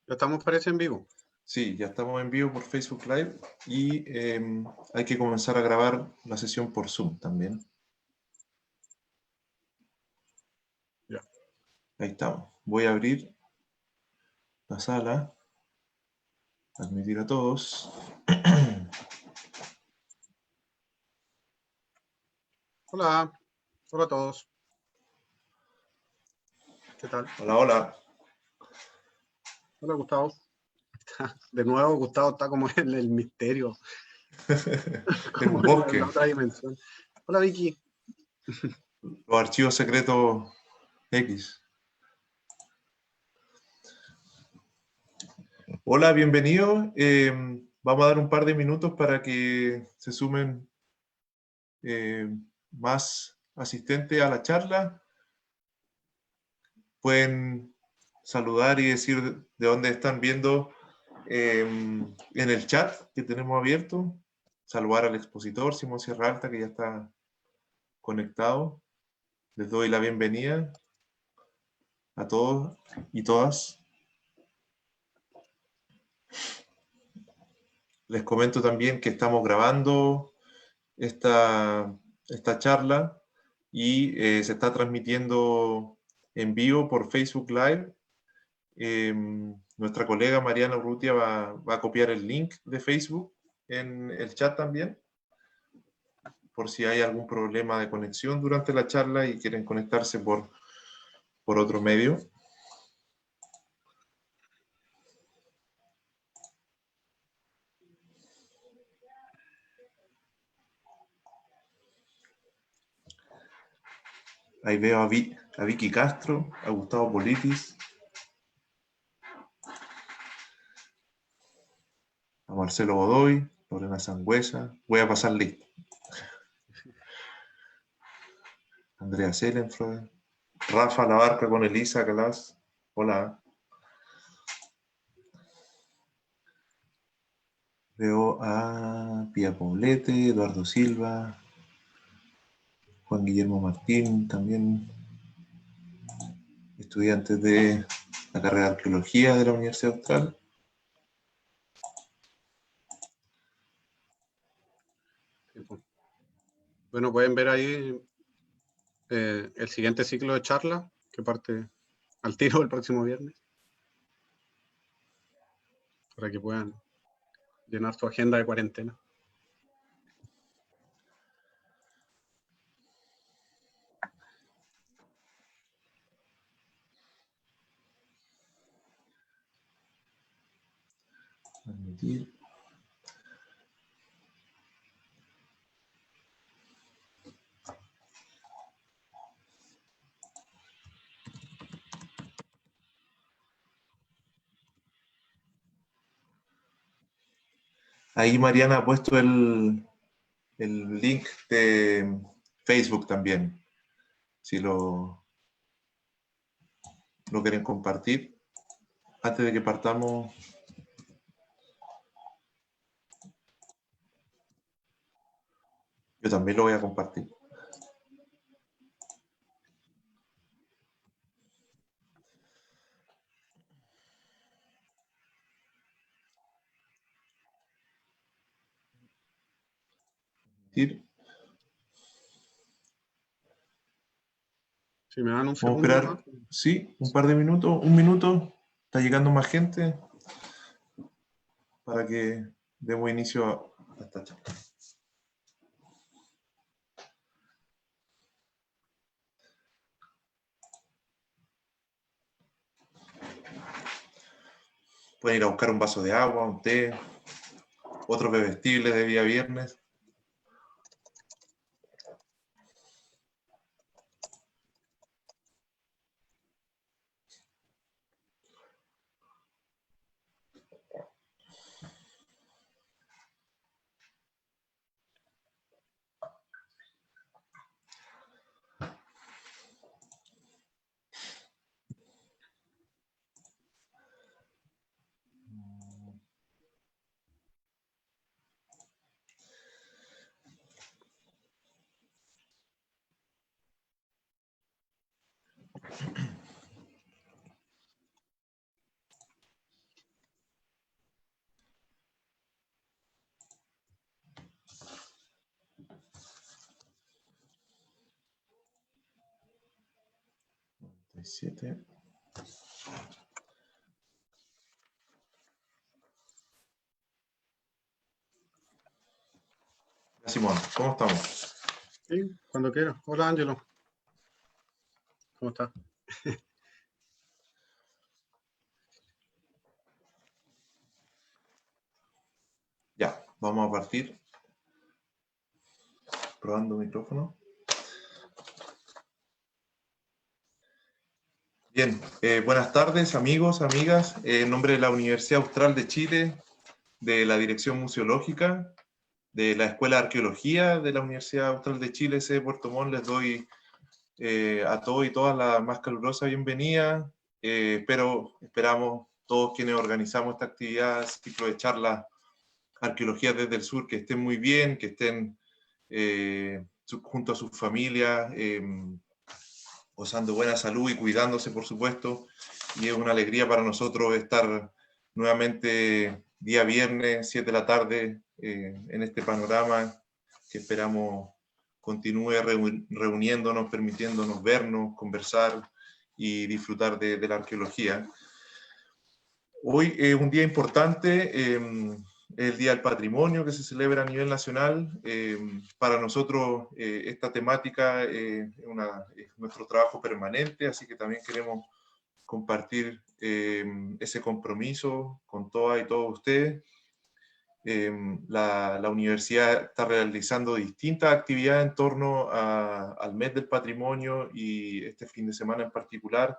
Ya estamos, parece, en vivo. Sí, ya estamos en vivo por Facebook Live y hay que comenzar a grabar la sesión por Zoom también. Ya. Ahí estamos. Voy a abrir la sala, admitir a todos. Hola, hola a todos. ¿Qué tal? Hola, hola. Hola, Gustavo. De nuevo, Gustavo está como en el misterio, En como un en bosque. la otra dimensión. Hola, Vicky. Los archivos secretos X. Hola, bienvenido. Vamos a dar un par de minutos para que se sumen más asistentes a la charla. Pueden saludar y decir de dónde están viendo en el chat que tenemos abierto. Saludar al expositor Simón Sierra Alta, que ya está conectado. Les doy la bienvenida a todos y todas. Les comento también que estamos grabando esta charla y se está transmitiendo en vivo por Facebook Live. Nuestra colega Mariana Urrutia va a copiar el link de Facebook en el chat también, por si hay algún problema de conexión durante la charla y quieren conectarse por otro medio. Ahí veo a Vicky Castro, a Gustavo Politis, a Marcelo Godoy, Lorena Sangüesa. Voy a pasar lista. Andrea Selenfroy, Rafa Labarca con Elisa Calas. Hola. Veo a Pia Poblete, Eduardo Silva, Juan Guillermo Martín, también estudiantes de la carrera de Arqueología de la Universidad Austral. Bueno, pueden ver ahí el siguiente ciclo de charla que parte al tiro el próximo viernes, para que puedan llenar su agenda de cuarentena. Admitir. Ahí Mariana ha puesto el link de Facebook también, si lo quieren compartir. Antes de que partamos, yo también lo voy a compartir. Si me dan un Vamos a segundo más. esperar, sí, un par de minutos, un minuto. Está llegando más gente para que demos inicio a esta charla. Pueden ir a buscar un vaso de agua, un té, otros bebestibles de día viernes. 7. Simón, ¿cómo estamos? Sí, cuando quieras. Hola, Ángelo. ¿Cómo estás? Ya, vamos a partir. Probando micrófono. Bien, buenas tardes amigos, amigas. En nombre de la Universidad Austral de Chile, de la Dirección Museológica, de la Escuela de Arqueología de la Universidad Austral de Chile, sede de Puerto Montt, les doy a todos y todas la más calurosa bienvenida. Esperamos todos quienes organizamos esta actividad, ciclo de charlas Arqueología desde el Sur, que estén muy bien, que estén junto a sus familias, gozando buena salud y cuidándose, por supuesto. Y es una alegría para nosotros estar nuevamente día viernes, 7 de la tarde, en este panorama que esperamos continúe reuniéndonos, permitiéndonos vernos, conversar y disfrutar de la arqueología. Hoy es un día importante, el Día del Patrimonio que se celebra a nivel nacional. Para nosotros esta temática es nuestro trabajo permanente, así que también queremos compartir ese compromiso con todas y todos ustedes. La universidad está realizando distintas actividades en torno al mes del patrimonio y este fin de semana en particular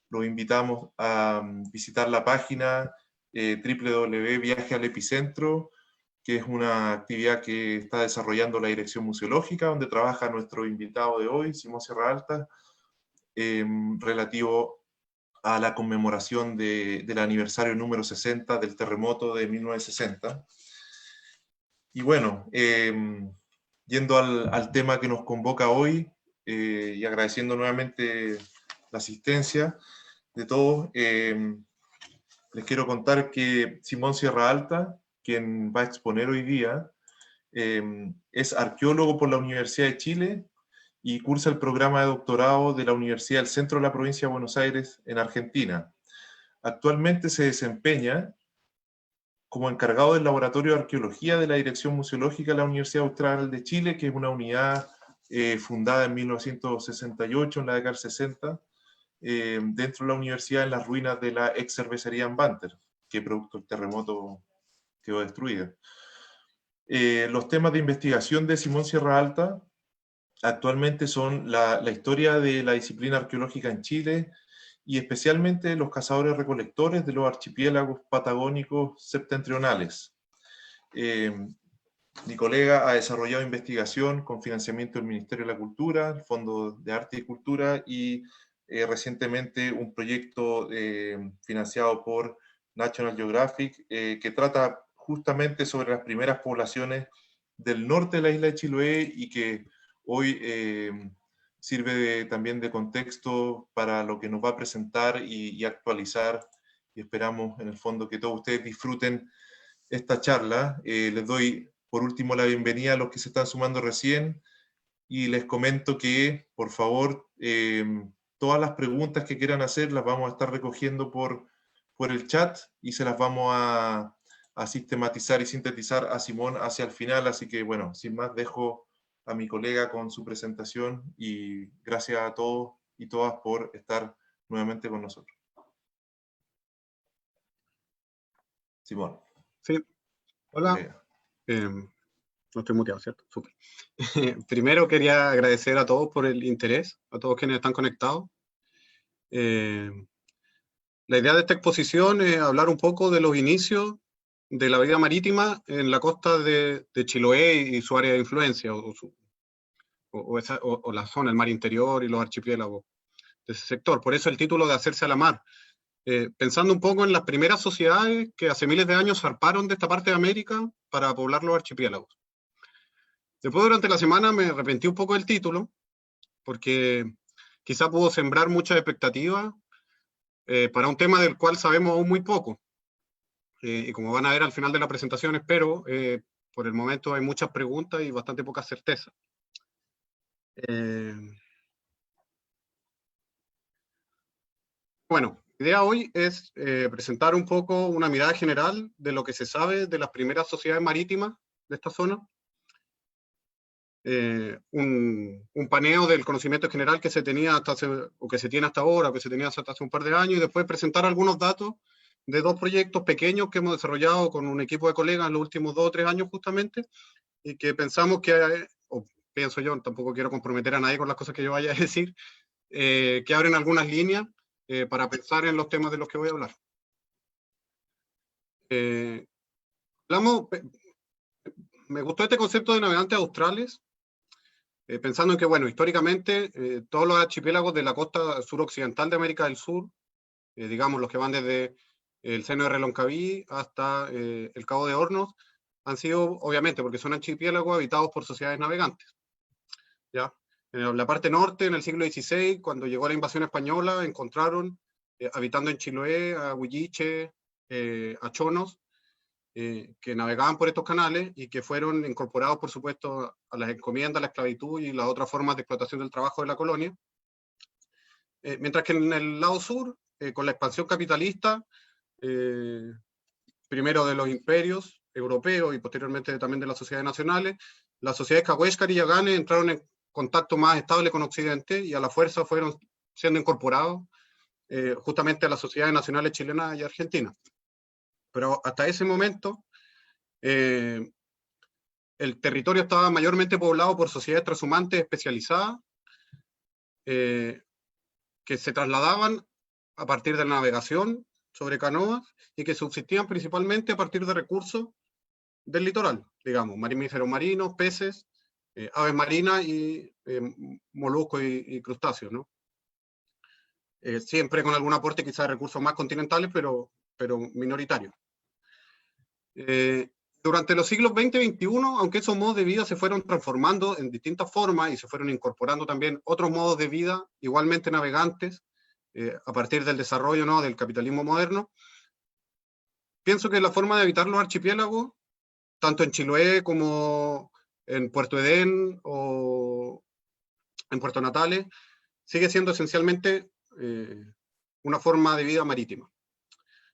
los invitamos a visitar la página www.viaje al epicentro, que es una actividad que está desarrollando la Dirección Museológica, donde trabaja nuestro invitado de hoy, Simón Sierra Alta, relativo a la conmemoración del aniversario número 60 del terremoto de 1960. Y bueno, yendo al tema que nos convoca hoy, y agradeciendo nuevamente la asistencia de todos, les quiero contar que Simón Sierra Alta, quien va a exponer hoy día, es arqueólogo por la Universidad de Chile y cursa el programa de doctorado de la Universidad del Centro de la Provincia de Buenos Aires en Argentina. Actualmente se desempeña como encargado del Laboratorio de Arqueología de la Dirección Museológica de la Universidad Austral de Chile, que es una unidad fundada en 1968, en la década del 60, dentro de la universidad en las ruinas de la ex cervecería en Banter, que producto del terremoto quedó destruida. Los temas de investigación de Simón Sierra Alta actualmente son la historia de la disciplina arqueológica en Chile y especialmente los cazadores recolectores de los archipiélagos patagónicos septentrionales. Mi colega ha desarrollado investigación con financiamiento del Ministerio de la Cultura, el Fondo de Arte y Cultura y recientemente un proyecto financiado por National Geographic que trata justamente sobre las primeras poblaciones del norte de la isla de Chiloé y que hoy sirve también de contexto para lo que nos va a presentar y actualizar, y esperamos en el fondo que todos ustedes disfruten esta charla. Les doy por último la bienvenida a los que se están sumando recién y les comento que por favor todas las preguntas que quieran hacer las vamos a estar recogiendo por el chat y se las vamos a sistematizar y sintetizar a Simón hacia el final, así que bueno, sin más dejo a mi colega con su presentación y gracias a todos y todas por estar nuevamente con nosotros. Simón. Sí, hola. No estoy muteado, ¿cierto? Súper. Primero quería agradecer a todos por el interés, a todos quienes están conectados. La idea de esta exposición es hablar un poco de los inicios de la vida marítima en la costa de Chiloé y su área de influencia, o la zona, el mar interior y los archipiélagos de ese sector. Por eso el título de Hacerse a la mar. Pensando un poco en las primeras sociedades que hace miles de años zarparon de esta parte de América para poblar los archipiélagos. Después, durante la semana, me arrepentí un poco del título, porque quizá pudo sembrar muchas expectativas para un tema del cual sabemos aún muy poco. Y como van a ver al final de la presentación, espero, por el momento hay muchas preguntas y bastante poca certeza. Bueno, la idea hoy es presentar un poco una mirada general de lo que se sabe de las primeras sociedades marítimas de esta zona, un paneo del conocimiento general que se tenía o que se tiene hasta ahora, o que se tenía hasta hace un par de años, y después presentar algunos datos de 2 proyectos pequeños que hemos desarrollado con un equipo de colegas en los últimos 2 o 3 años justamente, y que pensamos que, o pienso yo, tampoco quiero comprometer a nadie con las cosas que yo vaya a decir, que abren algunas líneas para pensar en los temas de los que voy a hablar. Me gustó este concepto de navegantes australes, pensando en que, bueno, históricamente todos los archipiélagos de la costa suroccidental de América del Sur, digamos los que van desde el seno de Reloncaví hasta el Cabo de Hornos, han sido, obviamente, porque son archipiélagos habitados por sociedades navegantes. ¿Ya? En la parte norte, en el siglo XVI, cuando llegó la invasión española, encontraron, habitando en Chiloé, a Huilliche, a chonos, que navegaban por estos canales y que fueron incorporados, por supuesto, a las encomiendas, la esclavitud y las otras formas de explotación del trabajo de la colonia. Mientras que en el lado sur, con la expansión capitalista, primero de los imperios europeos y posteriormente también de las sociedades nacionales, las sociedades Cahuéscar y Yaganes entraron en contacto más estable con Occidente y a la fuerza fueron siendo incorporados justamente a las sociedades nacionales chilenas y argentinas. Pero hasta ese momento, el territorio estaba mayormente poblado por sociedades transhumantes especializadas que se trasladaban a partir de la navegación sobre canoas y que subsistían principalmente a partir de recursos del litoral, digamos, mamíferos marinos, peces, aves marinas y moluscos y crustáceos, ¿no? Siempre con algún aporte quizás de recursos más continentales, pero minoritarios. Durante los siglos XX y XXI, aunque esos modos de vida se fueron transformando en distintas formas y se fueron incorporando también otros modos de vida igualmente navegantes a partir del desarrollo, ¿no?, del capitalismo moderno, pienso que la forma de habitar los archipiélagos, tanto en Chiloé como en Puerto Edén o en Puerto Natales, sigue siendo esencialmente una forma de vida marítima.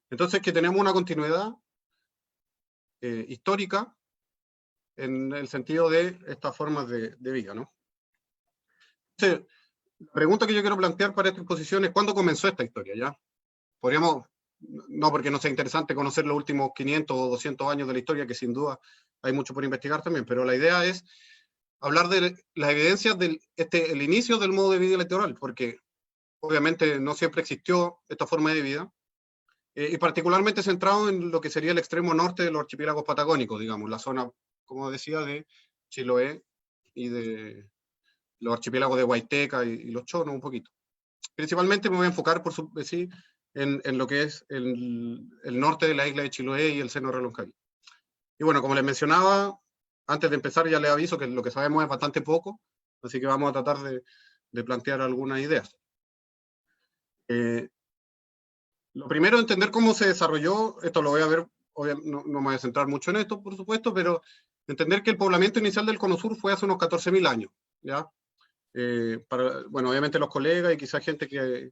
Entonces, que tenemos una continuidad histórica en el sentido de estas formas de vida, ¿no? Entonces, la pregunta que yo quiero plantear para esta exposición es ¿cuándo comenzó esta historia? ¿Ya? Podríamos, no porque no sea interesante conocer los últimos 500 o 200 años de la historia, que sin duda hay mucho por investigar también, pero la idea es hablar de las evidencias del el inicio del modo de vida litoral, porque obviamente no siempre existió esta forma de vida, y particularmente centrado en lo que sería el extremo norte de los archipiélagos patagónicos, digamos, la zona, como decía, de Chiloé y de los archipiélagos de Huayteca y los Chonos un poquito. Principalmente me voy a enfocar, por sí, en lo que es el norte de la isla de Chiloé y el seno de Reloncaví. Y bueno, como les mencionaba, antes de empezar ya les aviso que lo que sabemos es bastante poco, así que vamos a tratar de plantear algunas ideas. Lo primero, entender cómo se desarrolló, esto lo voy a ver, no me voy a centrar mucho en esto, por supuesto, pero entender que el poblamiento inicial del Cono Sur fue hace unos 14.000 años, ¿ya? Bueno, obviamente los colegas y quizás gente que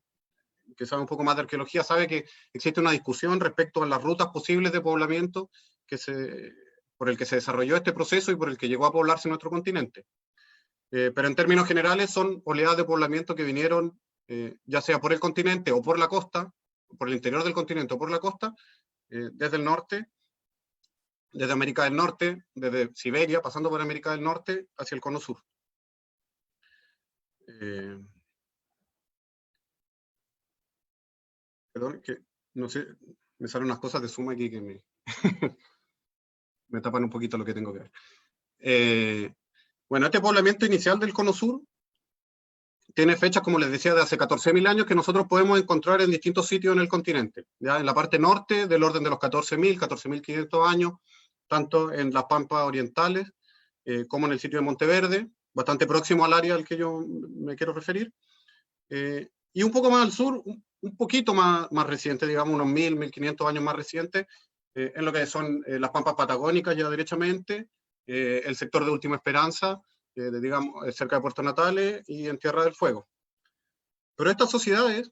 sabe un poco más de arqueología sabe que existe una discusión respecto a las rutas posibles de poblamiento por el que se desarrolló este proceso y por el que llegó a poblarse nuestro continente. Pero en términos generales son oleadas de poblamiento que vinieron ya sea por el continente o por la costa, por el interior del continente o por la costa, desde el norte, desde América del Norte, desde Siberia, pasando por América del Norte hacia el Cono Sur. Perdón, que no sé, me salen unas cosas de Zoom aquí que me tapan un poquito lo que tengo que ver. Bueno, este poblamiento inicial del Cono Sur tiene fechas, como les decía, de hace 14.000 años que nosotros podemos encontrar en distintos sitios en el continente. ¿Ya? En la parte norte, del orden de los 14.000, 14.500 años, tanto en las pampas orientales como en el sitio de Monteverde, bastante próximo al área al que yo me quiero referir. Y un poco más al sur, un poquito más reciente, digamos, unos 1.000, 1.500 años más recientes, en lo que son las pampas patagónicas ya derechamente, el sector de Última Esperanza, digamos, cerca de Puerto Natales y en Tierra del Fuego. Pero estas sociedades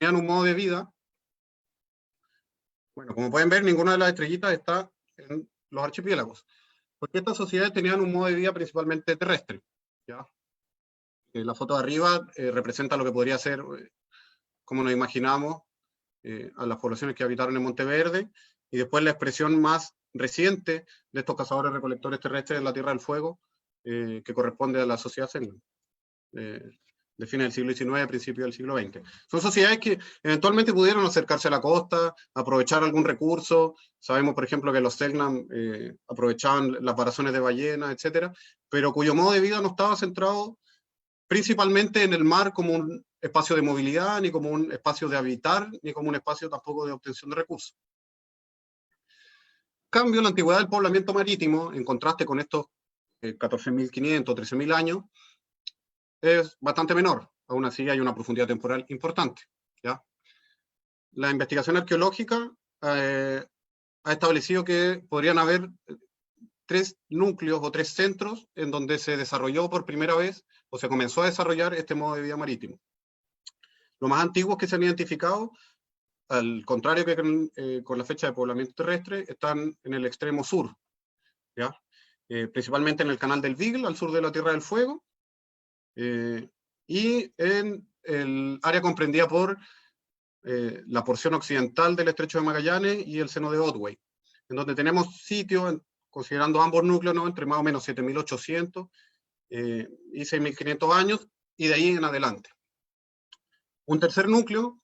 tenían un modo de vida. Bueno, como pueden ver, ninguna de las estrellitas está en los archipiélagos, porque estas sociedades tenían un modo de vida principalmente terrestre, ¿ya? La foto de arriba representa lo que podría ser, como nos imaginamos, a las poblaciones que habitaron en Monteverde, y después la expresión más reciente de estos cazadores recolectores terrestres en la Tierra del Fuego, que corresponde a la sociedad Sengün, de fines del siglo XIX, principios del siglo XX. Son sociedades que eventualmente pudieron acercarse a la costa, aprovechar algún recurso. Sabemos, por ejemplo, que los Selknam aprovechaban las varazones de ballenas, etcétera, pero cuyo modo de vida no estaba centrado principalmente en el mar como un espacio de movilidad, ni como un espacio de habitar, ni como un espacio tampoco de obtención de recursos. En cambio, la antigüedad del poblamiento marítimo, en contraste con estos 14.500, 13.000 años, es bastante menor. Aún así hay una profundidad temporal importante, ¿ya? La investigación arqueológica ha establecido que podrían haber 3 núcleos o 3 centros en donde se desarrolló por primera vez o se comenzó a desarrollar este modo de vida marítimo. Los más antiguos que se han identificado, al contrario que con la fecha de poblamiento terrestre, están en el extremo sur, ¿ya? Principalmente en el canal del Beagle, al sur de la Tierra del Fuego, y en el área comprendida por la porción occidental del Estrecho de Magallanes y el seno de Otway, en donde tenemos sitios, considerando ambos núcleos, ¿no?, entre más o menos 7.800 y 6.500 años, y de ahí en adelante. Un tercer núcleo,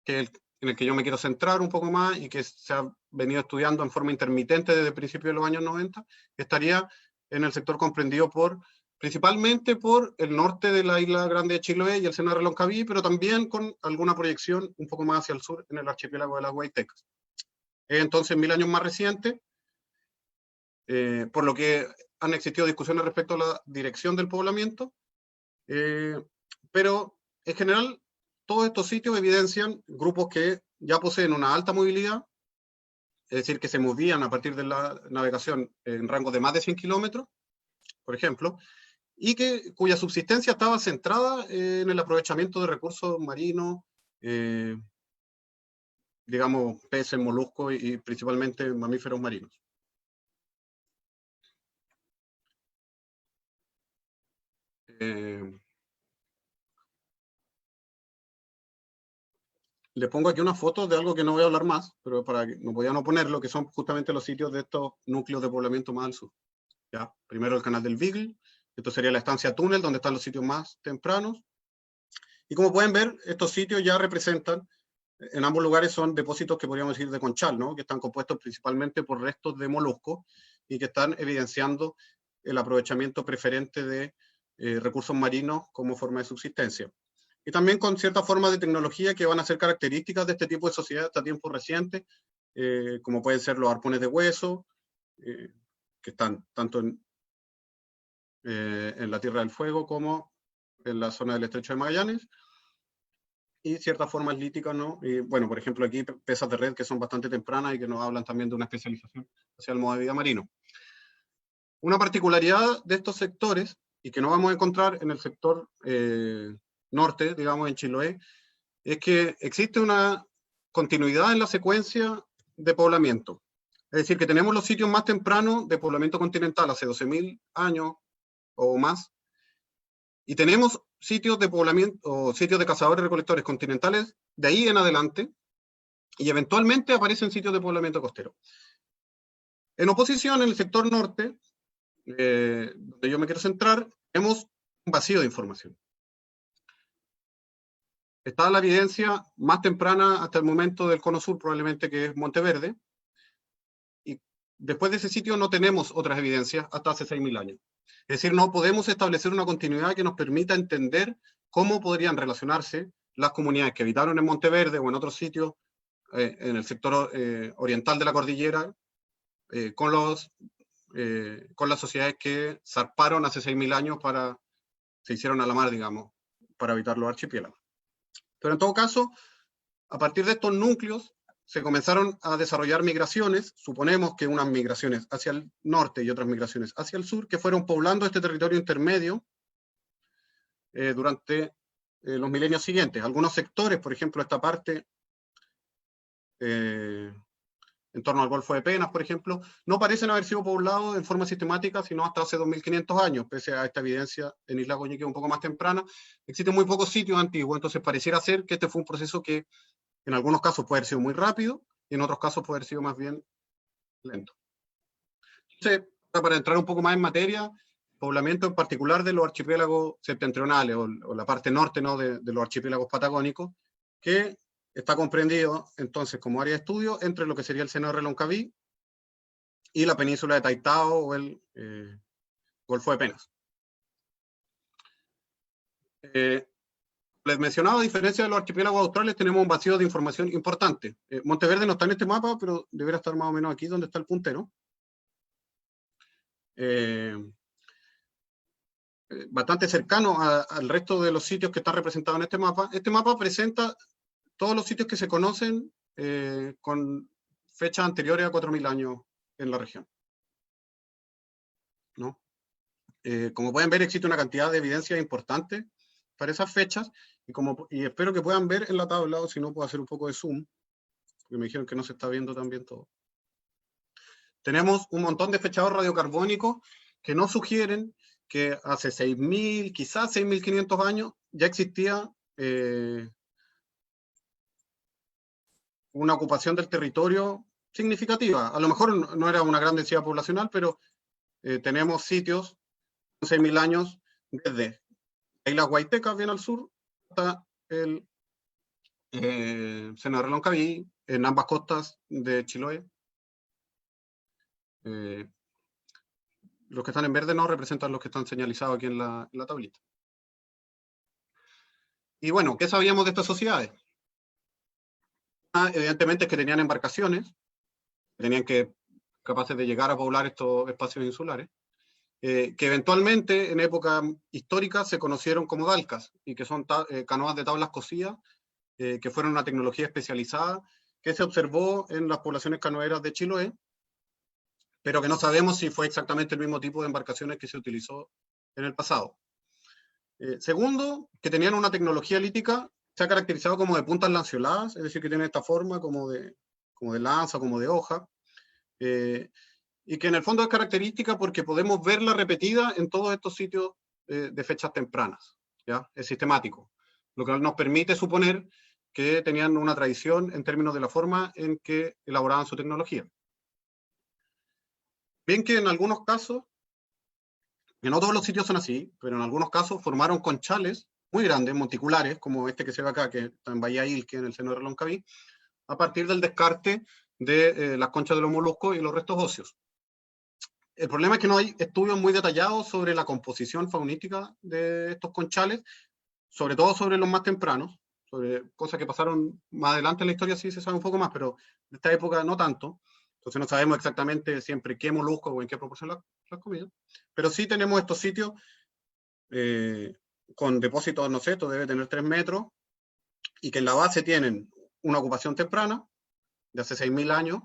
en el que yo me quiero centrar un poco más y que se ha venido estudiando en forma intermitente desde principios de los años 90, estaría en el sector comprendido principalmente por el norte de la isla Grande de Chiloé y el seno de Reloncaví, pero también con alguna proyección un poco más hacia el sur en el archipiélago de las Huaytecas. Entonces, 1000 años más reciente, por lo que han existido discusiones respecto a la dirección del poblamiento, pero en general todos estos sitios evidencian grupos que ya poseen una alta movilidad, es decir, que se movían a partir de la navegación en rangos de más de 100 kilómetros, por ejemplo, y cuya subsistencia estaba centrada en el aprovechamiento de recursos marinos, digamos, peces, moluscos y principalmente mamíferos marinos. Le pongo aquí una foto de algo que no voy a hablar más, pero para que no podía no ponerlo, que son justamente los sitios de estos núcleos de poblamiento más al sur. ¿Ya? Primero el canal del Beagle, esto sería la estancia túnel, donde están los sitios más tempranos. Y como pueden ver, estos sitios ya representan, en ambos lugares son depósitos que podríamos decir de conchal, ¿no?, que están compuestos principalmente por restos de moluscos y que están evidenciando el aprovechamiento preferente de recursos marinos como forma de subsistencia. Y también con ciertas formas de tecnología que van a ser características de este tipo de sociedad hasta tiempos recientes, como pueden ser los arpones de hueso, que están tanto en la Tierra del Fuego como en la zona del Estrecho de Magallanes, y ciertas formas líticas, ¿no? Y, bueno, por ejemplo, aquí pesas de red que son bastante tempranas y que nos hablan también de una especialización hacia el modo de vida marino. Una particularidad de estos sectores, y que no vamos a encontrar en el sector norte, digamos, en Chiloé, es que existe una continuidad en la secuencia de poblamiento. Es decir, que tenemos los sitios más tempranos de poblamiento continental, hace 12.000 años o más, y tenemos sitios de poblamiento, o sitios de cazadores recolectores continentales de ahí en adelante, y eventualmente aparecen sitios de poblamiento costero. En oposición, en el sector norte, donde yo me quiero centrar, tenemos un vacío de información. Está la evidencia más temprana hasta el momento del cono sur, probablemente, que es Monteverde, y después de ese sitio no tenemos otras evidencias hasta hace 6.000 años. Es decir, no podemos establecer una continuidad que nos permita entender cómo podrían relacionarse las comunidades que habitaron en Monteverde o en otros sitios en el sector oriental de la cordillera con las sociedades que zarparon hace 6.000 años se hicieron a la mar, digamos, para habitar los archipiélagos. Pero en todo caso, a partir de estos núcleos se comenzaron a desarrollar migraciones, suponemos que unas migraciones hacia el norte y otras migraciones hacia el sur, que fueron poblando este territorio intermedio durante los milenios siguientes. Algunos sectores, por ejemplo, esta parte en torno al Golfo de Penas, por ejemplo, no parecen haber sido poblados en forma sistemática, sino hasta hace 2500 años, pese a esta evidencia en Isla Goñi, que es un poco más temprana. Existen muy pocos sitios antiguos, entonces pareciera ser que este fue un proceso que en algunos casos puede haber sido muy rápido, y en otros casos puede haber sido más bien lento. Entonces, para entrar un poco más en materia, poblamiento en particular de los archipiélagos septentrionales, o la parte norte, ¿no?, de los archipiélagos patagónicos, que está comprendido entonces como área de estudio entre lo que sería el seno de Reloncaví y la península de Taitao o el Golfo de Penas. Les mencionaba, a diferencia de los archipiélagos australes, tenemos un vacío de información importante. Monteverde no está en este mapa, pero debería estar más o menos aquí donde está el puntero. Bastante cercano al resto de los sitios que están representados en este mapa. Este mapa presenta todos los sitios que se conocen con fechas anteriores a 4000 años en la región, ¿no? Como pueden ver, existe una cantidad de evidencia importante para esas fechas, y espero que puedan ver en la tabla, o si no puedo hacer un poco de zoom, porque me dijeron que no se está viendo tan bien todo. Tenemos un montón de fechados radiocarbónicos que nos sugieren que hace 6000, quizás 6500 años, ya existía una ocupación del territorio significativa. A lo mejor no era una gran densidad poblacional, pero tenemos sitios con 6000 años desde la isla Huayteca, bien al sur, hasta el seno de Reloncaví, en ambas costas de Chiloé. Los que están en verde no representan los que están señalizados aquí en la tablita. Y bueno, ¿qué sabíamos de estas sociedades? Evidentemente es que tenían embarcaciones, tenían que capaces de llegar a poblar estos espacios insulares, que eventualmente en época histórica se conocieron como dalcas, y que son canoas de tablas cosidas, que fueron una tecnología especializada que se observó en las poblaciones canoeras de Chiloé, pero que no sabemos si fue exactamente el mismo tipo de embarcaciones que se utilizó en el pasado. Segundo, que tenían una tecnología lítica, se ha caracterizado como de puntas lanceoladas, es decir, que tienen esta forma como de lanza, como de hoja, y que en el fondo es característica porque podemos verla repetida en todos estos sitios de fechas tempranas, ¿ya? Es sistemático, lo que nos permite suponer que tenían una tradición en términos de la forma en que elaboraban su tecnología. Bien que en algunos casos, que no todos los sitios son así, pero en algunos casos formaron conchales muy grandes, monticulares, como este que se ve acá, que está en Bahía Ilque, en el seno de Reloncaví, a partir del descarte de las conchas de los moluscos y los restos óseos. El problema es que no hay estudios muy detallados sobre la composición faunística de estos conchales, sobre todo sobre los más tempranos, sobre cosas que pasaron más adelante en la historia sí se sabe un poco más, pero de esta época no tanto. Entonces no sabemos exactamente siempre qué molusco o en qué proporción las comidas, pero sí tenemos estos sitios con depósitos, no sé, esto debe tener 3 metros, y que en la base tienen una ocupación temprana, de hace 6000 años,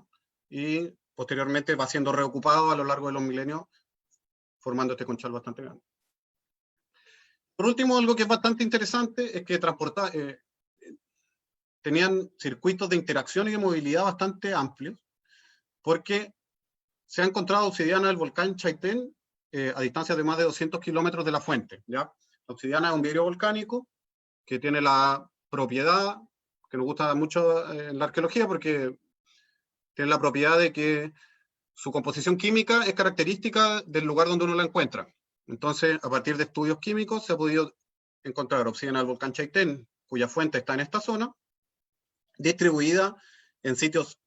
y posteriormente va siendo reocupado a lo largo de los milenios, formando este conchal bastante grande. Por último, algo que es bastante interesante es que tenían circuitos de interacción y de movilidad bastante amplios, porque se ha encontrado obsidiana del volcán Chaitén a distancia de más de 200 kilómetros de la fuente, ¿ya? La obsidiana es un vidrio volcánico que tiene la propiedad, que nos gusta mucho en la arqueología, porque tiene la propiedad de que su composición química es característica del lugar donde uno la encuentra. Entonces, a partir de estudios químicos, se ha podido encontrar obsidiana del volcán Chaitén, cuya fuente está en esta zona, distribuida en sitios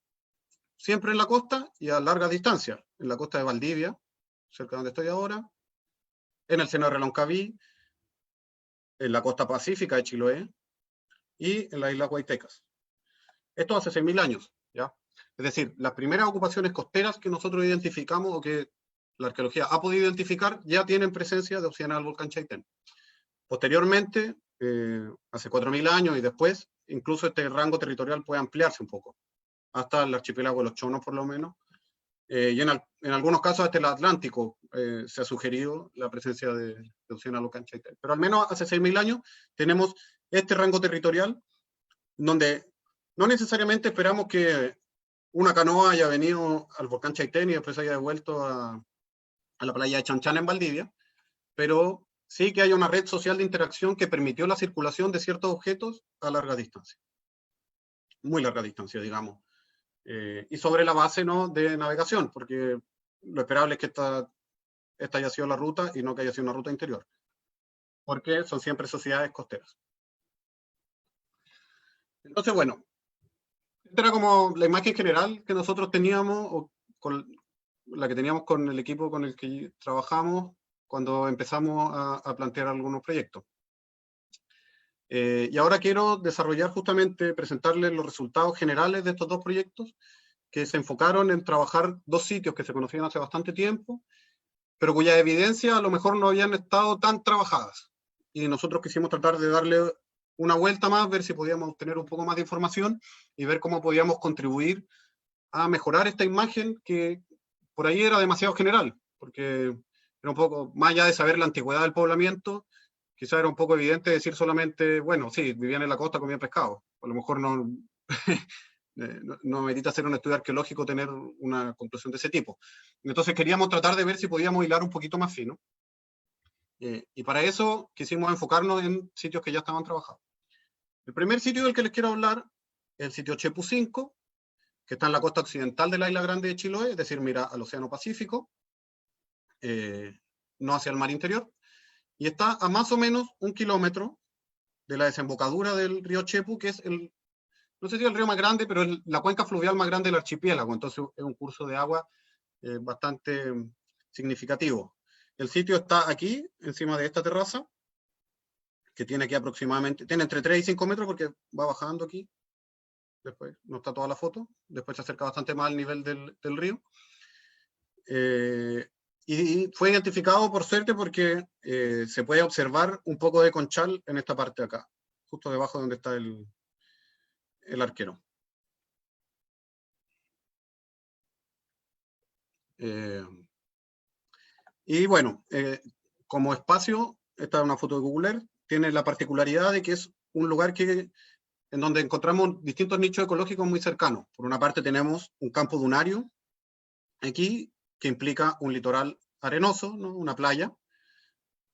siempre en la costa y a larga distancia, en la costa de Valdivia, cerca de donde estoy ahora, en el seno de Reloncaví, en la costa pacífica de Chiloé y en las islas Huaytecas. Esto hace 6000 años, ¿ya? Es decir, las primeras ocupaciones costeras que nosotros identificamos o que la arqueología ha podido identificar ya tienen presencia de obsidiana del volcán Chaitén. Posteriormente, hace 4000 años y después, incluso este rango territorial puede ampliarse un poco, hasta el archipiélago de los Chonos por lo menos, y en algunos casos hasta el Atlántico se ha sugerido la presencia de obsidiana del volcán Chaitén. Pero al menos hace 6000 años tenemos este rango territorial, donde no necesariamente esperamos que una canoa haya venido al volcán Chaitén y después haya devuelto a la playa de Chanchán en Valdivia, pero sí que haya una red social de interacción que permitió la circulación de ciertos objetos a larga distancia, muy larga distancia, digamos, y sobre la base, ¿no?, de navegación, porque lo esperable es que esta haya sido la ruta y no que haya sido una ruta interior, porque son siempre sociedades costeras. Entonces, bueno, esta era como la imagen general que nosotros teníamos, o con la que teníamos con el equipo con el que trabajamos cuando empezamos a plantear algunos proyectos. Y ahora quiero desarrollar justamente, presentarles los resultados generales de estos dos proyectos que se enfocaron en trabajar dos sitios que se conocían hace bastante tiempo, pero cuya evidencia a lo mejor no habían estado tan trabajadas. Y nosotros quisimos tratar de darle una vuelta más, ver si podíamos obtener un poco más de información y ver cómo podíamos contribuir a mejorar esta imagen que por ahí era demasiado general, porque era un poco, más allá de saber la antigüedad del poblamiento, quizá era un poco evidente decir solamente, bueno, sí, vivían en la costa, comían pescado. A lo mejor no, no medita hacer un estudio arqueológico tener una conclusión de ese tipo. Entonces queríamos tratar de ver si podíamos hilar un poquito más fino. Y para eso quisimos enfocarnos en sitios que ya estaban trabajados. El primer sitio del que les quiero hablar es el sitio Chepu 5, que está en la costa occidental de la Isla Grande de Chiloé, es decir, mira al Océano Pacífico, no hacia el mar interior, y está a más o menos 1 kilómetro de la desembocadura del río Chepu, que es el, no sé si es el río más grande, pero es la cuenca fluvial más grande del archipiélago, entonces es un curso de agua bastante significativo. El sitio está aquí, encima de esta terraza, que tiene aquí aproximadamente, tiene entre 3 y 5 metros porque va bajando aquí, después no está toda la foto, después se acerca bastante más al nivel del río. Y fue identificado por suerte porque se puede observar un poco de conchal en esta parte de acá, justo debajo de donde está el arquero. Y bueno, como espacio, esta es una foto de Google Earth, tiene la particularidad de que es un lugar en donde encontramos distintos nichos ecológicos muy cercanos. Por una parte tenemos un campo dunario aquí, que implica un litoral arenoso, ¿no?, una playa.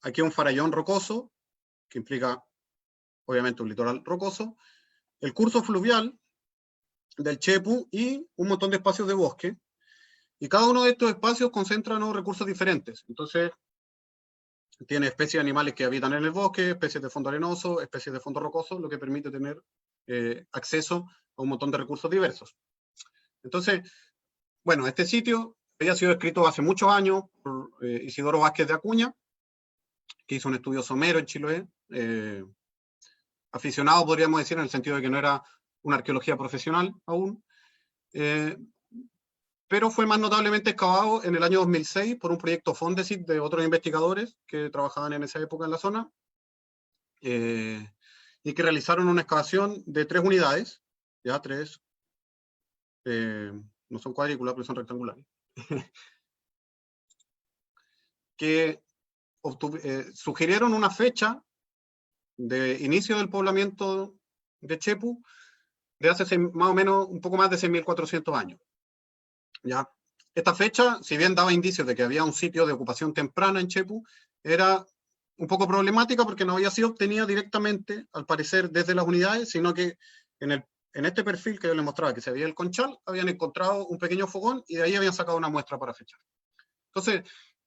Aquí un farallón rocoso, que implica obviamente un litoral rocoso. El curso fluvial del Chepu y un montón de espacios de bosque. Y cada uno de estos espacios concentra, ¿no?, recursos diferentes. Entonces, tiene especies de animales que habitan en el bosque, especies de fondo arenoso, especies de fondo rocoso, lo que permite tener acceso a un montón de recursos diversos. Entonces, bueno, este sitio había sido escrito hace muchos años por Isidoro Vázquez de Acuña, que hizo un estudio somero en Chiloé, aficionado podríamos decir, en el sentido de que no era una arqueología profesional aún, pero fue más notablemente excavado en el año 2006 por un proyecto Fondesit de otros investigadores que trabajaban en esa época en la zona, y que realizaron una excavación de 3 unidades, ya 3, no son cuadrículas, pero son rectangulares, que sugirieron una fecha de inicio del poblamiento de Chepu de hace más o menos un poco más de 6.400 años. ¿Ya? Esta fecha, si bien daba indicios de que había un sitio de ocupación temprana en Chepu, era un poco problemática porque no había sido obtenida directamente, al parecer, desde las unidades, sino que en este perfil que yo les mostraba, que se veía el conchal, habían encontrado un pequeño fogón y de ahí habían sacado una muestra para fechar. Entonces,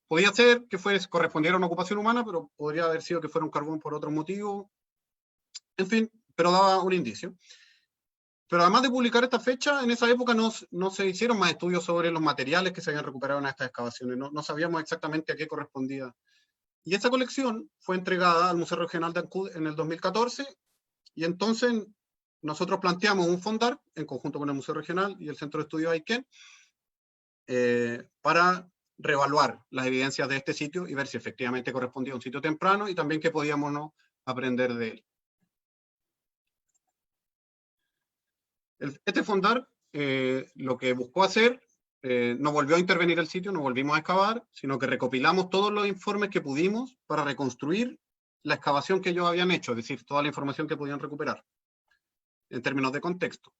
podía ser que correspondiera a una ocupación humana, pero podría haber sido que fuera un carbón por otro motivo. En fin, pero daba un indicio. Pero además de publicar esta fecha, en esa época no se hicieron más estudios sobre los materiales que se habían recuperado en estas excavaciones. No sabíamos exactamente a qué correspondía. Y esta colección fue entregada al Museo Regional de Ancud en el 2014, y entonces nosotros planteamos un fondar, en conjunto con el Museo Regional y el Centro de Estudios Aitken, para reevaluar las evidencias de este sitio y ver si efectivamente correspondía a un sitio temprano y también qué podíamos, ¿no?, aprender de él. Este fondar lo que buscó hacer, no volvió a intervenir el sitio, no volvimos a excavar, sino que recopilamos todos los informes que pudimos para reconstruir la excavación que ellos habían hecho, es decir, toda la información que podían recuperar, en términos de contexto.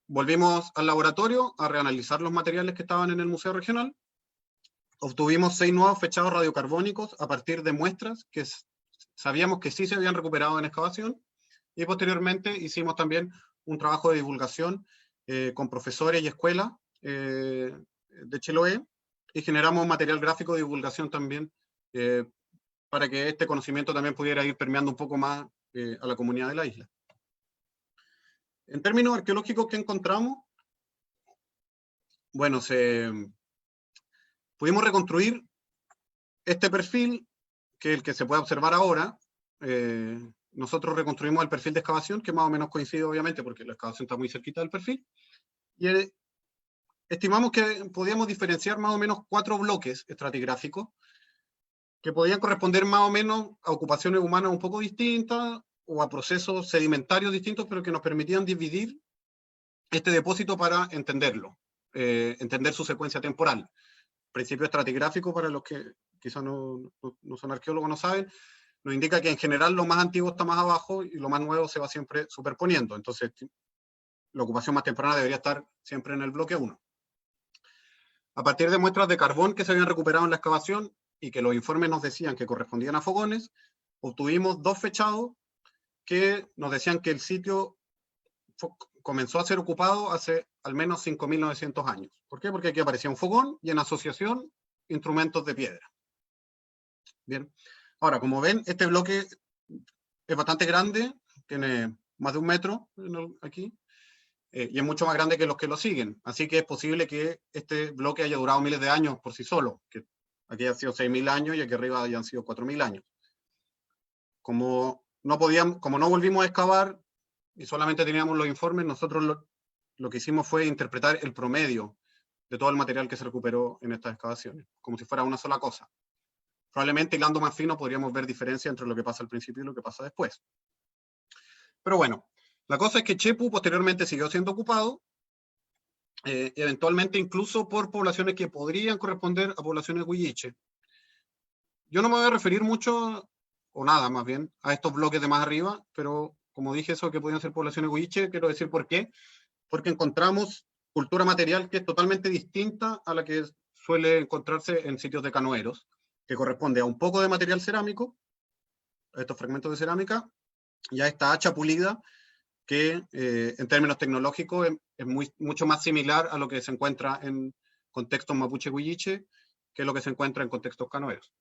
Volvimos al laboratorio a reanalizar los materiales que estaban en el Museo Regional. Obtuvimos 6 nuevos fechados radiocarbónicos a partir de muestras que sabíamos que sí se habían recuperado en excavación, y posteriormente hicimos también un trabajo de divulgación con profesores y escuelas de Chiloé, y generamos material gráfico de divulgación también para que este conocimiento también pudiera ir permeando un poco más a la comunidad de la isla. En términos arqueológicos, ¿qué encontramos? Bueno, pudimos reconstruir este perfil, que es el que se puede observar ahora. Nosotros reconstruimos el perfil de excavación, que más o menos coincide, obviamente, porque la excavación está muy cerquita del perfil, y estimamos que podíamos diferenciar más o menos 4 bloques estratigráficos, que podían corresponder más o menos a ocupaciones humanas un poco distintas, o a procesos sedimentarios distintos, pero que nos permitían dividir este depósito para entenderlo, entender su secuencia temporal. Principio estratigráfico, para los que quizás no son arqueólogos, no saben, nos indica que en general lo más antiguo está más abajo y lo más nuevo se va siempre superponiendo. Entonces, la ocupación más temprana debería estar siempre en el bloque 1. A partir de muestras de carbón que se habían recuperado en la excavación y que los informes nos decían que correspondían a fogones, obtuvimos 2 fechados que nos decían que el sitio comenzó a ser ocupado hace al menos 5.900 años. ¿Por qué? Porque aquí aparecía un fogón y en asociación instrumentos de piedra. Bien. Ahora, como ven, este bloque es bastante grande, tiene más de 1 metro aquí, y es mucho más grande que los que lo siguen. Así que es posible que este bloque haya durado miles de años por sí solo, que aquí ha sido 6.000 años y aquí arriba hayan sido 4.000 años. Como no volvimos a excavar y solamente teníamos los informes, nosotros lo que hicimos fue interpretar el promedio de todo el material que se recuperó en estas excavaciones, como si fuera una sola cosa. Probablemente hilando más fino podríamos ver diferencia entre lo que pasa al principio y lo que pasa después. Pero bueno, la cosa es que Chepu posteriormente siguió siendo ocupado, eventualmente incluso por poblaciones que podrían corresponder a poblaciones huilliche. Yo no me voy a referir mucho, o nada más bien, a estos bloques de más arriba, pero como dije eso que podían ser poblaciones huilliche, quiero decir por qué. Porque encontramos cultura material que es totalmente distinta a la que suele encontrarse en sitios de canoeros, que corresponde a un poco de material cerámico, a estos fragmentos de cerámica, y a esta hacha pulida, que en términos tecnológicos es mucho más similar a lo que se encuentra en contextos mapuche-huilliche, que lo que se encuentra en contextos canoeros.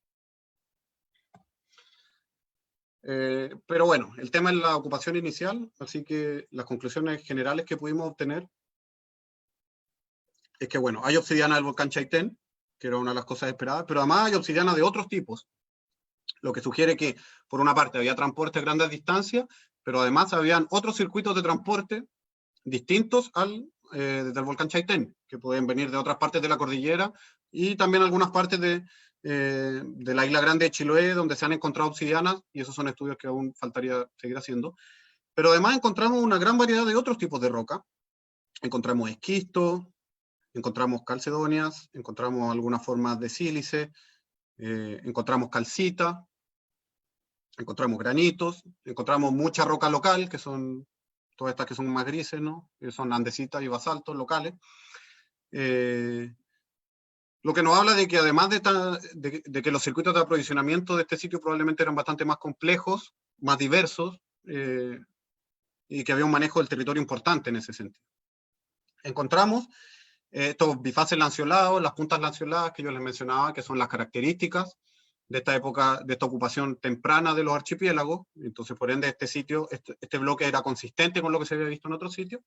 Pero bueno, el tema es la ocupación inicial, así que las conclusiones generales que pudimos obtener es que, bueno, hay obsidiana del volcán Chaitén, que era una de las cosas esperadas, pero además hay obsidiana de otros tipos, lo que sugiere que, por una parte, había transporte a grandes distancias, pero además habían otros circuitos de transporte distintos del volcán Chaitén, que pueden venir de otras partes de la cordillera, y también algunas partes de la isla grande de Chiloé, donde se han encontrado obsidianas, y esos son estudios que aún faltaría seguir haciendo. Pero además encontramos una gran variedad de otros tipos de roca. Encontramos esquisto, encontramos calcedonias, encontramos algunas formas de sílice, encontramos calcita, encontramos granitos, encontramos mucha roca local, que son todas estas que son más grises, ¿no? Que son andesitas y basaltos locales. Lo que nos habla de que además de que los circuitos de aprovisionamiento de este sitio probablemente eran bastante más complejos, más diversos, y que había un manejo del territorio importante en ese sentido. Encontramos estos bifaces lanceolados, las puntas lanceoladas que yo les mencionaba, que son las características de esta época, de esta ocupación temprana de los archipiélagos. Entonces, por ende, este sitio, este bloque era consistente con lo que se había visto en otros sitios.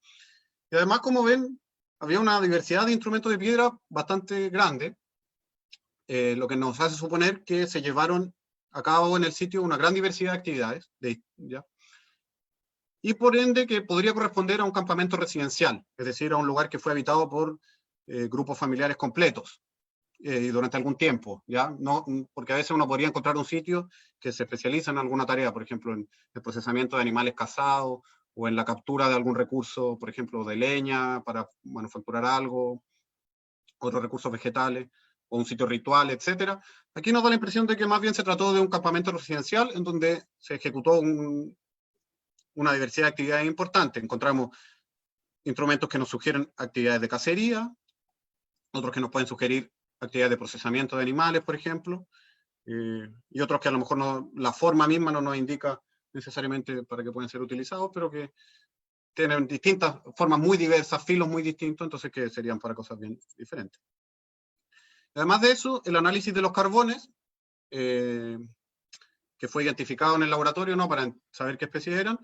Y además, como ven, había una diversidad de instrumentos de piedra bastante grande, lo que nos hace suponer que se llevaron a cabo en el sitio una gran diversidad de actividades, ¿ya? Y por ende que podría corresponder a un campamento residencial, es decir, a un lugar que fue habitado por grupos familiares completos durante algún tiempo, ¿ya? No, porque a veces uno podría encontrar un sitio que se especializa en alguna tarea, por ejemplo, en el procesamiento de animales cazados, o en la captura de algún recurso, por ejemplo, de leña, para manufacturar algo, otros recursos vegetales, o un sitio ritual, etc. Aquí nos da la impresión de que más bien se trató de un campamento residencial en donde se ejecutó una diversidad de actividades importantes. Encontramos instrumentos que nos sugieren actividades de cacería, otros que nos pueden sugerir actividades de procesamiento de animales, por ejemplo, y otros que a lo mejor la forma misma no nos indica necesariamente para qué pueden ser utilizados, pero que tienen distintas formas muy diversas, filos muy distintos, entonces que serían para cosas bien diferentes. Además de eso, el análisis de los carbones, que fue identificado en el laboratorio, ¿no?, para saber qué especies eran,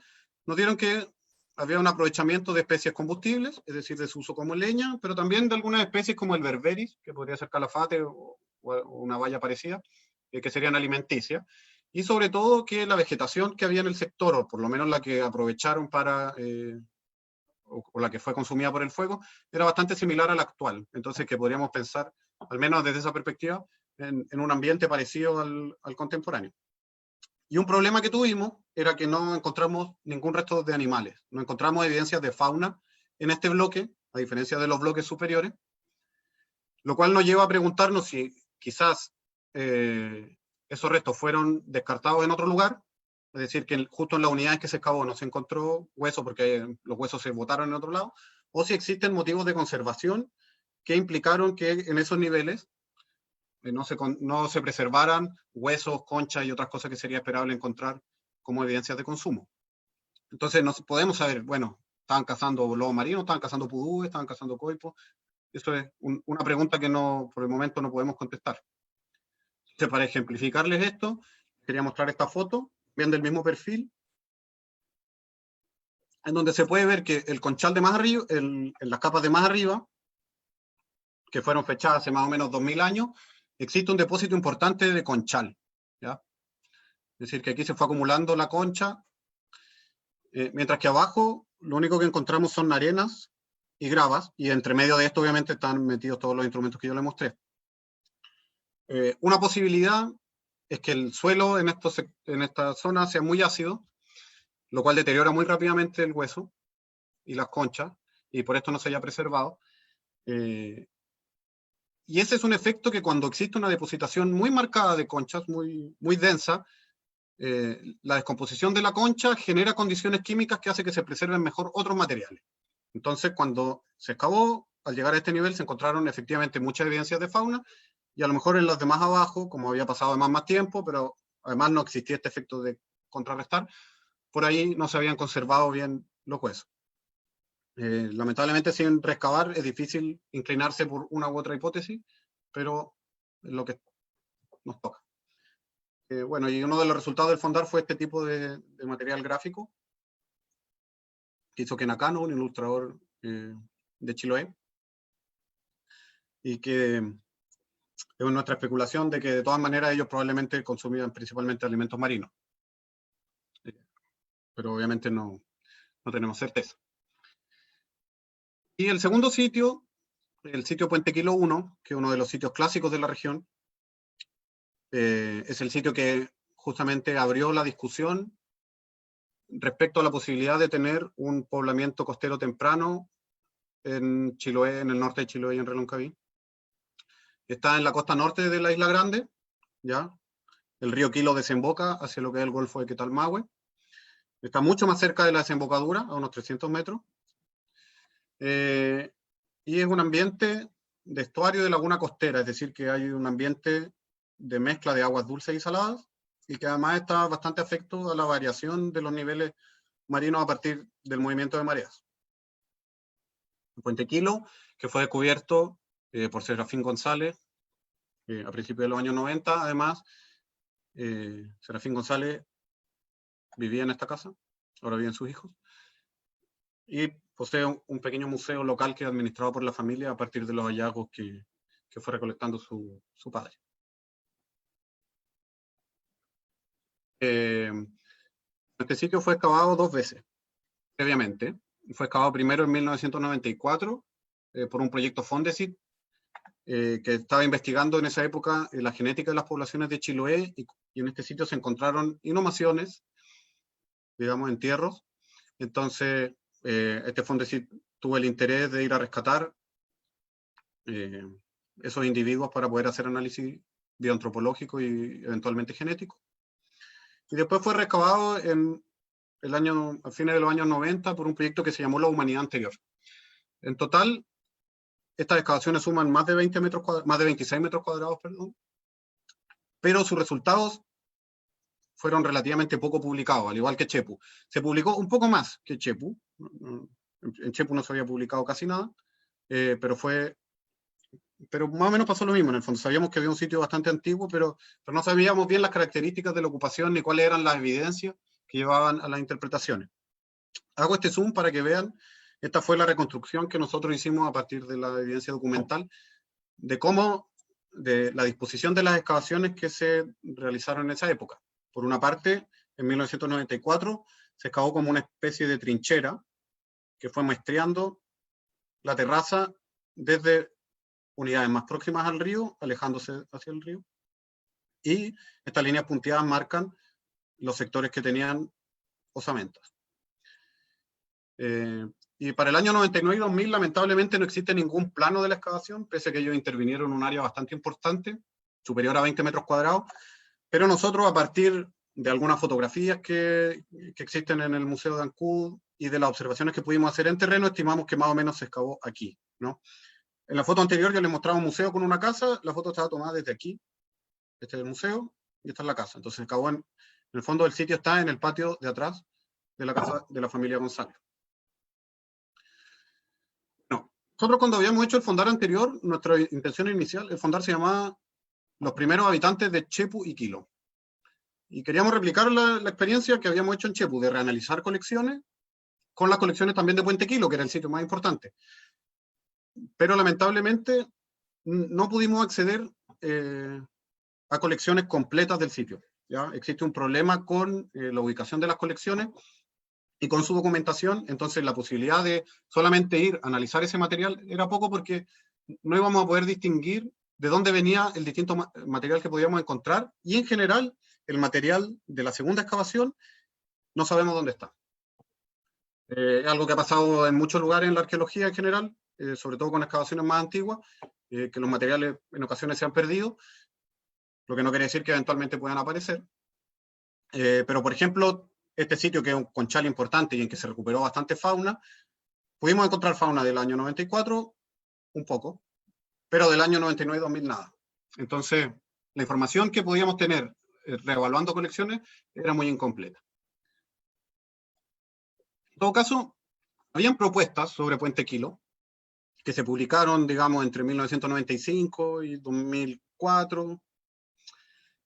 nos dieron que había un aprovechamiento de especies combustibles, es decir, de su uso como leña, pero también de algunas especies como el berberis, que podría ser calafate o una valla parecida, que serían alimenticias, y sobre todo que la vegetación que había en el sector, o por lo menos la que aprovecharon para, o la que fue consumida por el fuego, era bastante similar a la actual. Entonces que podríamos pensar, al menos desde esa perspectiva, en un ambiente parecido al contemporáneo. Y un problema que tuvimos era que no encontramos ningún resto de animales. No encontramos evidencias de fauna en este bloque, a diferencia de los bloques superiores, lo cual nos lleva a preguntarnos si quizás esos restos fueron descartados en otro lugar, es decir, que justo en las unidades que se excavó no se encontró hueso porque los huesos se botaron en otro lado, o si existen motivos de conservación que implicaron que en esos niveles no se preservaran huesos, conchas y otras cosas que sería esperable encontrar como evidencias de consumo. Entonces no podemos saber, bueno, estaban cazando lobos marinos, estaban cazando pudúes, estaban cazando coipos. Eso es una pregunta que por el momento no podemos contestar. Entonces, para ejemplificarles esto, quería mostrar esta foto, bien del mismo perfil, en donde se puede ver que el conchal de más arriba, en las capas de más arriba, que fueron fechadas hace más o menos 2000 años, existe un depósito importante de conchal, ¿ya? Es decir, que aquí se fue acumulando la concha, mientras que abajo lo único que encontramos son arenas y gravas, y entre medio de esto obviamente están metidos todos los instrumentos que yo les mostré. Una posibilidad es que el suelo en esta zona sea muy ácido, lo cual deteriora muy rápidamente el hueso y las conchas, y por esto no se haya preservado. Y ese es un efecto que cuando existe una depositación muy marcada de conchas, muy, muy densa, la descomposición de la concha genera condiciones químicas que hacen que se preserven mejor otros materiales. Entonces, cuando se excavó, al llegar a este nivel se encontraron efectivamente muchas evidencias de fauna, y a lo mejor en las demás abajo, como había pasado además más tiempo, pero además no existía este efecto de contrarrestar, por ahí no se habían conservado bien los huesos. Lamentablemente, sin reexcavar es difícil inclinarse por una u otra hipótesis, pero es lo que nos toca. Bueno, y uno de los resultados del Fondar fue este tipo de material gráfico que hizo Ken Nakano, un ilustrador de Chiloé, y que es nuestra especulación de que de todas maneras ellos probablemente consumían principalmente alimentos marinos. Pero obviamente no tenemos certeza. Y el segundo sitio, el sitio Puente Quilo 1, que es uno de los sitios clásicos de la región, es el sitio que justamente abrió la discusión respecto a la posibilidad de tener un poblamiento costero temprano en Chiloé, en el norte de Chiloé y en Reloncaví. Está en la costa norte de la Isla Grande, ¿ya? El río Quilo desemboca hacia lo que es el Golfo de Quetalmahue. Está mucho más cerca de la desembocadura, a unos 300 metros. Y es un ambiente de estuario de laguna costera, es decir, que hay un ambiente de mezcla de aguas dulces y saladas, y que además está bastante afecto a la variación de los niveles marinos a partir del movimiento de mareas. El Puente Quilo, que fue descubierto por Serafín González a principios de los años 90, además, Serafín González vivía en esta casa, ahora viven sus hijos, y posee un pequeño museo local que es administrado por la familia a partir de los hallazgos que fue recolectando su padre. Este sitio fue excavado 2 veces, previamente. Fue excavado primero en 1994 por un proyecto Fondesit, que estaba investigando en esa época la genética de las poblaciones de Chiloé, y en este sitio se encontraron inhumaciones, digamos, entierros. Entonces, este Fondesit tuvo el interés de ir a rescatar esos individuos para poder hacer análisis bioantropológico y eventualmente genético. Y después fue recabado a fines de los años 90 por un proyecto que se llamó La Humanidad Anterior. En total, estas excavaciones suman más de 26 metros cuadrados, perdón, pero sus resultados fueron relativamente poco publicados, al igual que Chepu. Se publicó un poco más que Chepu. En Chepu no se había publicado casi nada, pero más o menos pasó lo mismo. En el fondo sabíamos que había un sitio bastante antiguo, pero no sabíamos bien las características de la ocupación ni cuáles eran las evidencias que llevaban a las interpretaciones. Hago este zoom para que vean. Esta fue la reconstrucción que nosotros hicimos a partir de la evidencia documental de la disposición de las excavaciones que se realizaron en esa época. Por una parte, en 1994 se excavó como una especie de trinchera que fue muestreando la terraza desde unidades más próximas al río, alejándose hacia el río. Y estas líneas punteadas marcan los sectores que tenían osamentas. Y para el año 99 y 2000, lamentablemente, no existe ningún plano de la excavación, pese a que ellos intervinieron en un área bastante importante, superior a 20 metros cuadrados, pero nosotros, a partir de algunas fotografías que existen en el Museo de Ancud y de las observaciones que pudimos hacer en terreno, estimamos que más o menos se excavó aquí, ¿no? En la foto anterior yo les mostraba un museo con una casa, la foto estaba tomada desde aquí, este es el museo, y esta es la casa. Entonces se excavó en el fondo del sitio, está en el patio de atrás de la casa de la familia González. Nosotros cuando habíamos hecho el fondar anterior, nuestra intención inicial, el fondar se llamaba Los primeros habitantes de Chepu y Quilo. Y queríamos replicar la experiencia que habíamos hecho en Chepu, de reanalizar colecciones, con las colecciones también de Puente Quilo, que era el sitio más importante. Pero lamentablemente no pudimos acceder a colecciones completas del sitio. ¿Ya? Existe un problema con la ubicación de las colecciones y con su documentación, entonces la posibilidad de solamente ir a analizar ese material era poco, porque no íbamos a poder distinguir de dónde venía el distinto material que podíamos encontrar, y en general el material de la segunda excavación no sabemos dónde está. Es algo que ha pasado en muchos lugares en la arqueología en general, sobre todo con excavaciones más antiguas, que los materiales en ocasiones se han perdido, lo que no quiere decir que eventualmente puedan aparecer. Pero por ejemplo, este sitio, que es un conchal importante y en que se recuperó bastante fauna, pudimos encontrar fauna del año 94, un poco, pero del año 99-2000 nada. Entonces, la información que podíamos tener reevaluando colecciones era muy incompleta. En todo caso, habían propuestas sobre Puente Quilo, que se publicaron, digamos, entre 1995 y 2004,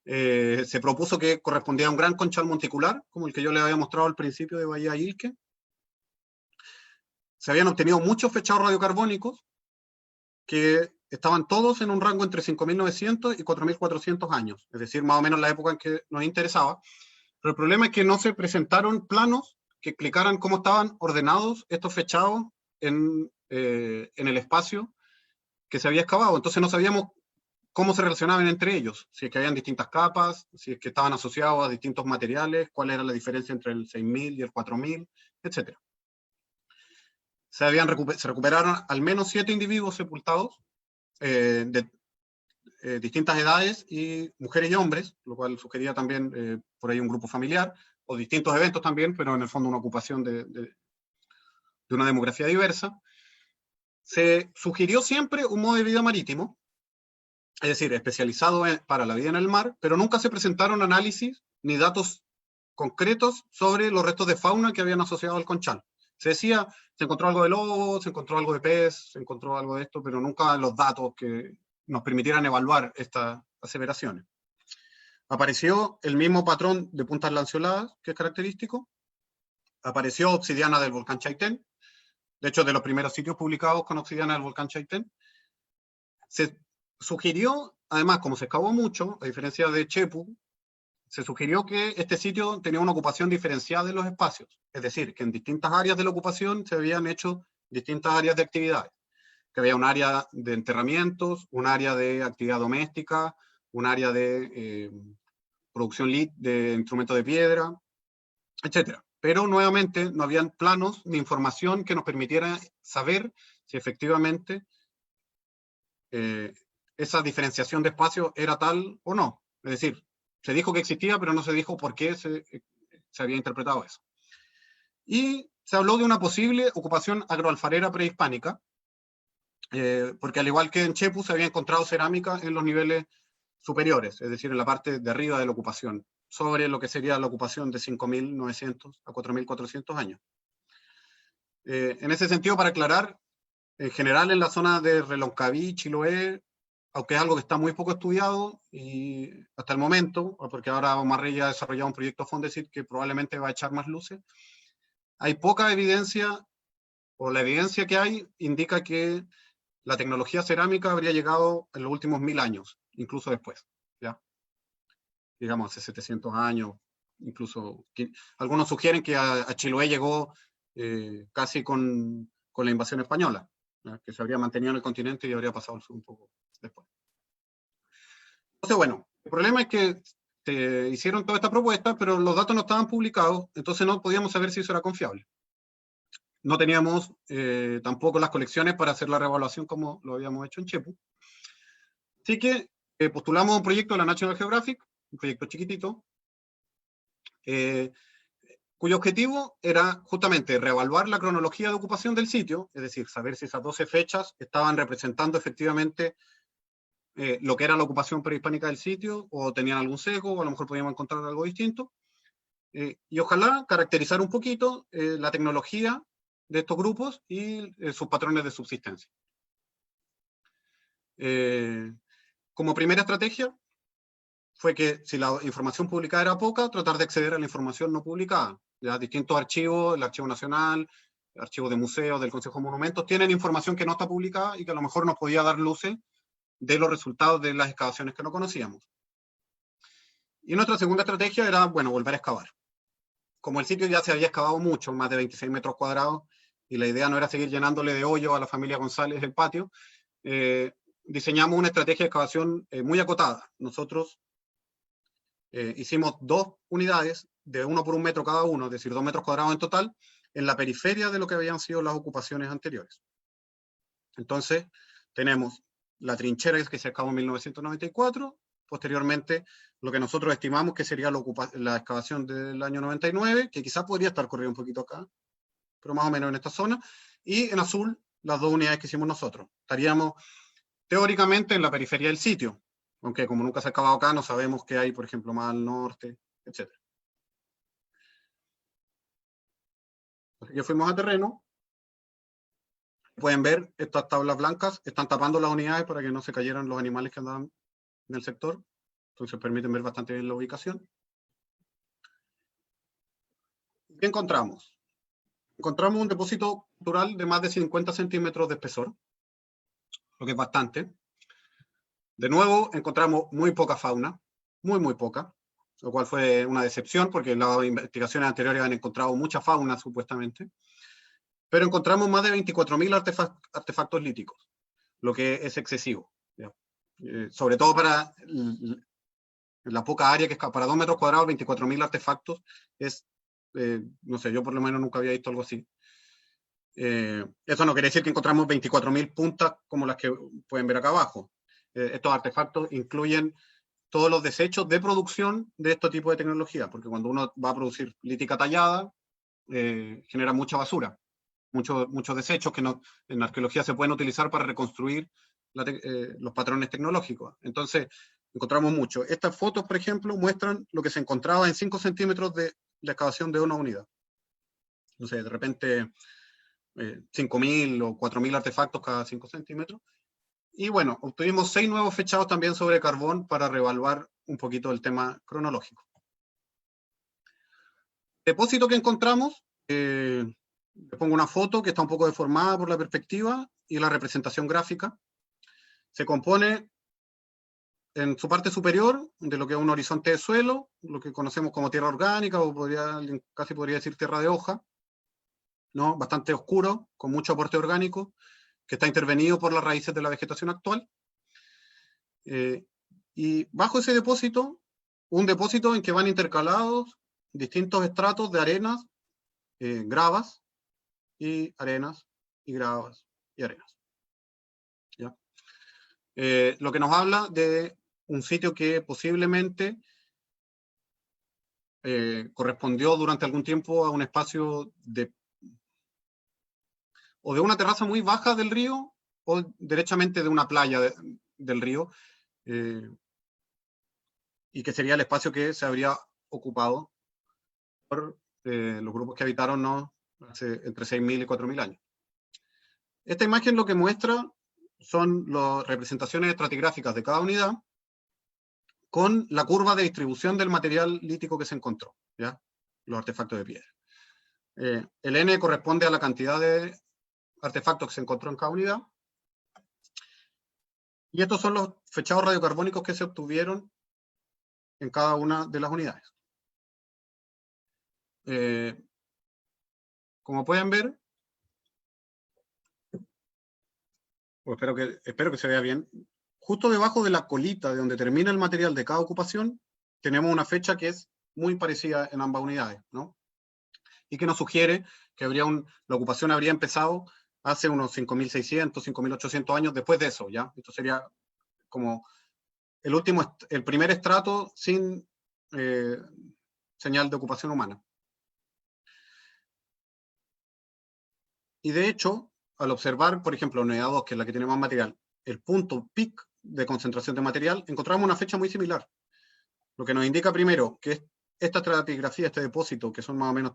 se propuso que correspondía a un gran conchal monticular, como el que yo les había mostrado al principio de Bahía Ilque. Se habían obtenido muchos fechados radiocarbónicos que estaban todos en un rango entre 5.900 y 4.400 años, es decir, más o menos la época en que nos interesaba. Pero el problema es que no se presentaron planos que explicaran cómo estaban ordenados estos fechados en el espacio que se había excavado. Entonces no sabíamos cómo se relacionaban entre ellos, si es que habían distintas capas, si es que estaban asociados a distintos materiales, cuál era la diferencia entre el 6.000 y el 4.000, etc. Se recuperaron al menos 7 individuos sepultados de distintas edades, y mujeres y hombres, lo cual sugería también por ahí un grupo familiar, o distintos eventos también, pero en el fondo una ocupación de una demografía diversa. Se sugirió siempre un modo de vida marítimo, es decir, especializado para la vida en el mar, pero nunca se presentaron análisis ni datos concretos sobre los restos de fauna que habían asociado al conchal. Se decía, se encontró algo de lobo, se encontró algo de pez, se encontró algo de esto, pero nunca los datos que nos permitieran evaluar estas aseveraciones. Apareció el mismo patrón de puntas lanceoladas, que es característico. Apareció obsidiana del volcán Chaitén, de hecho, de los primeros sitios publicados con obsidiana del volcán Chaitén. Se sugirió, además, como se excavó mucho, a diferencia de Chepu, se sugirió que este sitio tenía una ocupación diferenciada de los espacios, es decir, que en distintas áreas de la ocupación se habían hecho distintas áreas de actividades, que había un área de enterramientos, un área de actividad doméstica, un área de producción de instrumentos de piedra, etc. Pero nuevamente no habían planos ni información que nos permitiera saber si efectivamente esa diferenciación de espacio era tal o no. Es decir, se dijo que existía, pero no se dijo por qué se había interpretado eso. Y se habló de una posible ocupación agroalfarera prehispánica, porque al igual que en Chepu se había encontrado cerámica en los niveles superiores, es decir, en la parte de arriba de la ocupación, sobre lo que sería la ocupación de 5.900 a 4.400 años. En ese sentido, para aclarar, en general en la zona de Reloncaví, Chiloé, aunque es algo que está muy poco estudiado y hasta el momento, porque ahora Omar Reyes ha desarrollado un proyecto Fondesit que probablemente va a echar más luces, hay poca evidencia, o la evidencia que hay indica que la tecnología cerámica habría llegado en los últimos 1000 años, incluso después, ¿ya? Digamos, hace 700 años, incluso, algunos sugieren que a Chiloé llegó casi con la invasión española, ¿ya? Que se habría mantenido en el continente y habría pasado al sur un poco después. Entonces, bueno, el problema es que se hicieron toda esta propuesta, pero los datos no estaban publicados, entonces no podíamos saber si eso era confiable. No teníamos tampoco las colecciones para hacer la reevaluación como lo habíamos hecho en Chepu. Así que postulamos un proyecto de la National Geographic, un proyecto chiquitito, cuyo objetivo era justamente reevaluar la cronología de ocupación del sitio, es decir, saber si esas 12 fechas estaban representando efectivamente lo que era la ocupación prehispánica del sitio, o tenían algún sesgo, o a lo mejor podíamos encontrar algo distinto, y ojalá caracterizar un poquito la tecnología de estos grupos y sus patrones de subsistencia. Como primera estrategia fue que si la información publicada era poca, tratar de acceder a la información no publicada. Ya distintos archivos, el Archivo Nacional, archivos de museos, del Consejo de Monumentos, tienen información que no está publicada y que a lo mejor nos podía dar luces de los resultados de las excavaciones que no conocíamos. Y nuestra segunda estrategia era, bueno, volver a excavar. Como el sitio ya se había excavado mucho, más de 26 metros cuadrados, y la idea no era seguir llenándole de hoyo a la familia González el patio, diseñamos una estrategia de excavación muy acotada. Nosotros hicimos 2 unidades de 1 por 1 metro cada uno, es decir, 2 metros cuadrados en total, en la periferia de lo que habían sido las ocupaciones anteriores. Entonces, tenemos la trinchera que se excavó en 1994, posteriormente lo que nosotros estimamos que sería la excavación del año 99, que quizás podría estar corriendo un poquito acá, pero más o menos en esta zona, y en azul las 2 unidades que hicimos nosotros. Estaríamos teóricamente en la periferia del sitio, aunque como nunca se ha excavado acá, no sabemos qué hay, por ejemplo, más al norte, etc. Así que fuimos a terreno. Pueden ver, estas tablas blancas están tapando las unidades para que no se cayeran los animales que andaban en el sector. Entonces permiten ver bastante bien la ubicación. ¿Qué encontramos? Encontramos un depósito cultural de más de 50 centímetros de espesor, lo que es bastante. De nuevo, encontramos muy poca fauna, muy poca, lo cual fue una decepción porque en las investigaciones anteriores han encontrado mucha fauna, supuestamente. Pero encontramos más de 24.000 artefactos líticos, lo que es excesivo. Sobre todo para la poca área que es para 2 metros cuadrados, 24.000 artefactos es, no sé, yo por lo menos nunca había visto algo así. Eso no quiere decir que encontramos 24.000 puntas como las que pueden ver acá abajo. Estos artefactos incluyen todos los desechos de producción de este tipo de tecnología, porque cuando uno va a producir lítica tallada, genera mucha basura, muchos desechos que no, en arqueología se pueden utilizar para reconstruir los patrones tecnológicos. Entonces, encontramos mucho. Estas fotos, por ejemplo, muestran lo que se encontraba en 5 centímetros de la excavación de una unidad. No sé, de repente 5.000 o 4.000 artefactos cada 5 centímetros. Y bueno, obtuvimos 6 nuevos fechados también sobre carbón para reevaluar un poquito el tema cronológico. Depósito que encontramos, les pongo una foto que está un poco deformada por la perspectiva y la representación gráfica. Se compone en su parte superior de lo que es un horizonte de suelo, lo que conocemos como tierra orgánica, o casi podría decir tierra de hoja, ¿no? Bastante oscuro, con mucho aporte orgánico, que está intervenido por las raíces de la vegetación actual. Y bajo ese depósito, un depósito en que van intercalados distintos estratos de arenas, gravas, y arenas, y gravas, y arenas. ¿Ya? lo que nos habla de un sitio que posiblemente correspondió durante algún tiempo a un espacio o de una terraza muy baja del río, o derechamente de una playa del río, y que sería el espacio que se habría ocupado por los grupos que habitaron, ¿no?, hace entre 6.000 y 4.000 años. Esta imagen lo que muestra son las representaciones estratigráficas de cada unidad con la curva de distribución del material lítico que se encontró, ¿ya?, los artefactos de piedra. El N corresponde a la cantidad de artefactos que se encontró en cada unidad. Y estos son los fechados radiocarbónicos que se obtuvieron en cada una de las unidades. Como pueden ver, espero que se vea bien, justo debajo de la colita de donde termina el material de cada ocupación, tenemos una fecha que es muy parecida en ambas unidades, ¿no? Y que nos sugiere que la ocupación habría empezado hace unos 5.600, 5.800 años después de eso, ¿ya? Esto sería como el primer estrato sin señal de ocupación humana. Y de hecho, al observar, por ejemplo, unidad 2, que es la que tiene más material, el punto peak de concentración de material, encontramos una fecha muy similar. Lo que nos indica primero que esta estratigrafía, este depósito, que son más o menos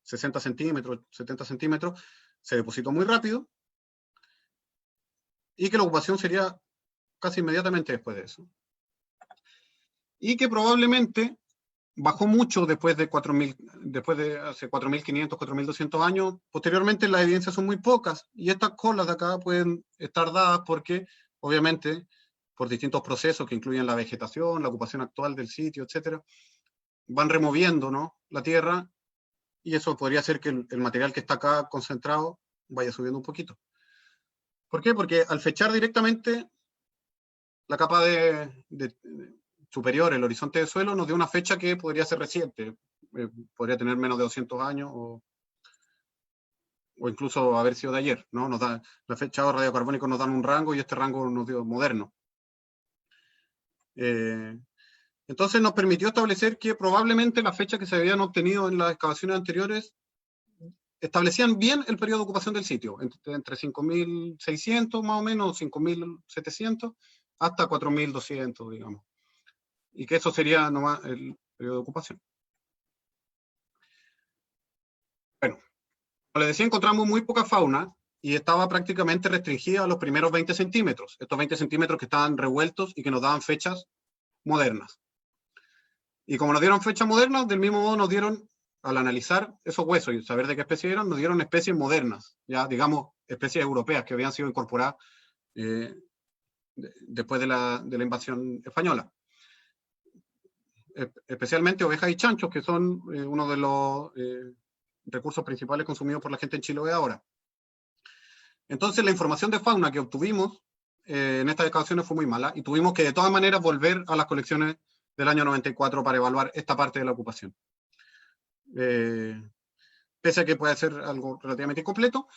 60 centímetros, 70 centímetros, se depositó muy rápido, y que la ocupación sería casi inmediatamente después de eso. Y que probablemente bajó mucho después de hace 4.500, 4.200 años. Posteriormente las evidencias son muy pocas, y estas colas de acá pueden estar dadas porque, obviamente, por distintos procesos que incluyen la vegetación, la ocupación actual del sitio, etcétera, van removiendo, ¿no?, la tierra, y eso podría hacer que el material que está acá concentrado vaya subiendo un poquito. ¿Por qué? Porque al fechar directamente la capa superior, el horizonte de suelo, nos dio una fecha que podría ser reciente, podría tener menos de 200 años, o incluso haber sido de ayer, ¿no? Los fechados radiocarbónicos nos dan un rango, y este rango nos dio moderno. Entonces nos permitió establecer que probablemente las fechas que se habían obtenido en las excavaciones anteriores establecían bien el periodo de ocupación del sitio, entre 5.600 más o menos, 5.700, hasta 4.200, digamos. Y que eso sería nomás el periodo de ocupación. Bueno, como les decía, encontramos muy poca fauna, y estaba prácticamente restringida a los primeros 20 centímetros, estos 20 centímetros que estaban revueltos y que nos daban fechas modernas. Y como nos dieron fechas modernas, del mismo modo nos dieron, al analizar esos huesos y saber de qué especie eran, nos dieron especies modernas, ya digamos especies europeas que habían sido incorporadas después de la invasión española. Especialmente ovejas y chanchos, que son uno de los recursos principales consumidos por la gente en Chiloé ahora. Entonces la información de fauna que obtuvimos en estas excavaciones fue muy mala, y tuvimos que de todas maneras volver a las colecciones del año 94 para evaluar esta parte de la ocupación. Pese a que puede ser algo relativamente incompleto,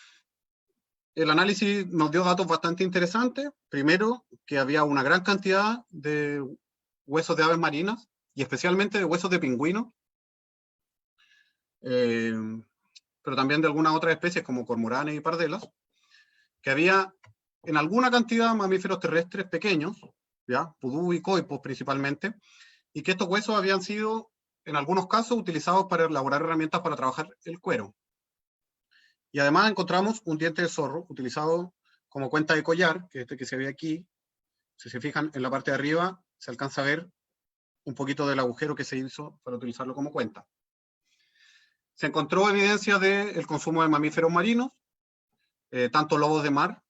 el análisis nos dio datos bastante interesantes. Primero, que había una gran cantidad de huesos de aves marinas, y especialmente de huesos de pingüinos, pero también de algunas otras especies como cormoranes y pardelas, que había en alguna cantidad mamíferos terrestres pequeños, ¿ya?, pudú y coipos principalmente, y que estos huesos habían sido, en algunos casos, utilizados para elaborar herramientas para trabajar el cuero. Y además encontramos un diente de zorro utilizado como cuenta de collar, que es este que se ve aquí. Si se fijan en la parte de arriba, se alcanza a ver un poquito del agujero que se hizo para utilizarlo como cuenta. Se encontró evidencia del consumo de mamíferos marinos, tanto lobos de mar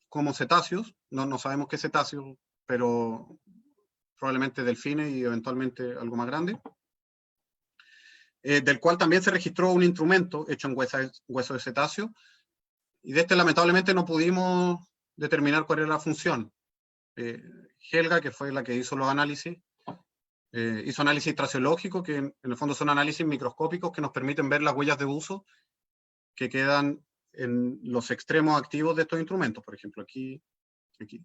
como cetáceos. No sabemos qué cetáceos, pero probablemente delfines y eventualmente algo más grande. Del cual también se registró un instrumento hecho en hueso de cetáceo, y de este lamentablemente no pudimos determinar cuál era la función. Helga, que fue la que hizo los análisis, hizo análisis traseológicos, que en el fondo son análisis microscópicos que nos permiten ver las huellas de uso que quedan en los extremos activos de estos instrumentos. Por ejemplo, aquí aquí.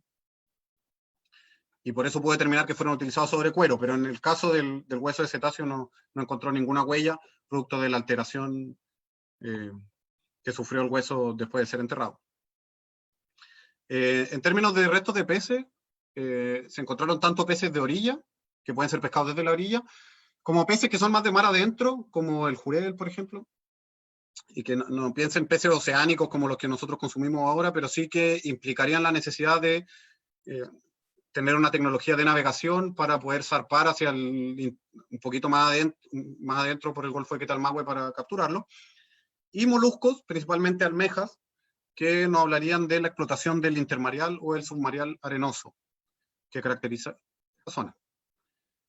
Y por eso pude determinar que fueron utilizados sobre cuero, pero en el caso del hueso de cetáceo no encontró ninguna huella, producto de la alteración que sufrió el hueso después de ser enterrado. En términos de restos de peces, se encontraron tanto peces de orilla, que pueden ser pescados desde la orilla, como peces que son más de mar adentro, como el jurel, por ejemplo, y que no piensen peces oceánicos como los que nosotros consumimos ahora, pero sí que implicarían la necesidad de tener una tecnología de navegación para poder zarpar hacia un poquito más adentro por el Golfo de Quetalmahue para capturarlo, y moluscos, principalmente almejas, que nos hablarían de la explotación del intermareal o el submareal arenoso, que caracteriza la zona.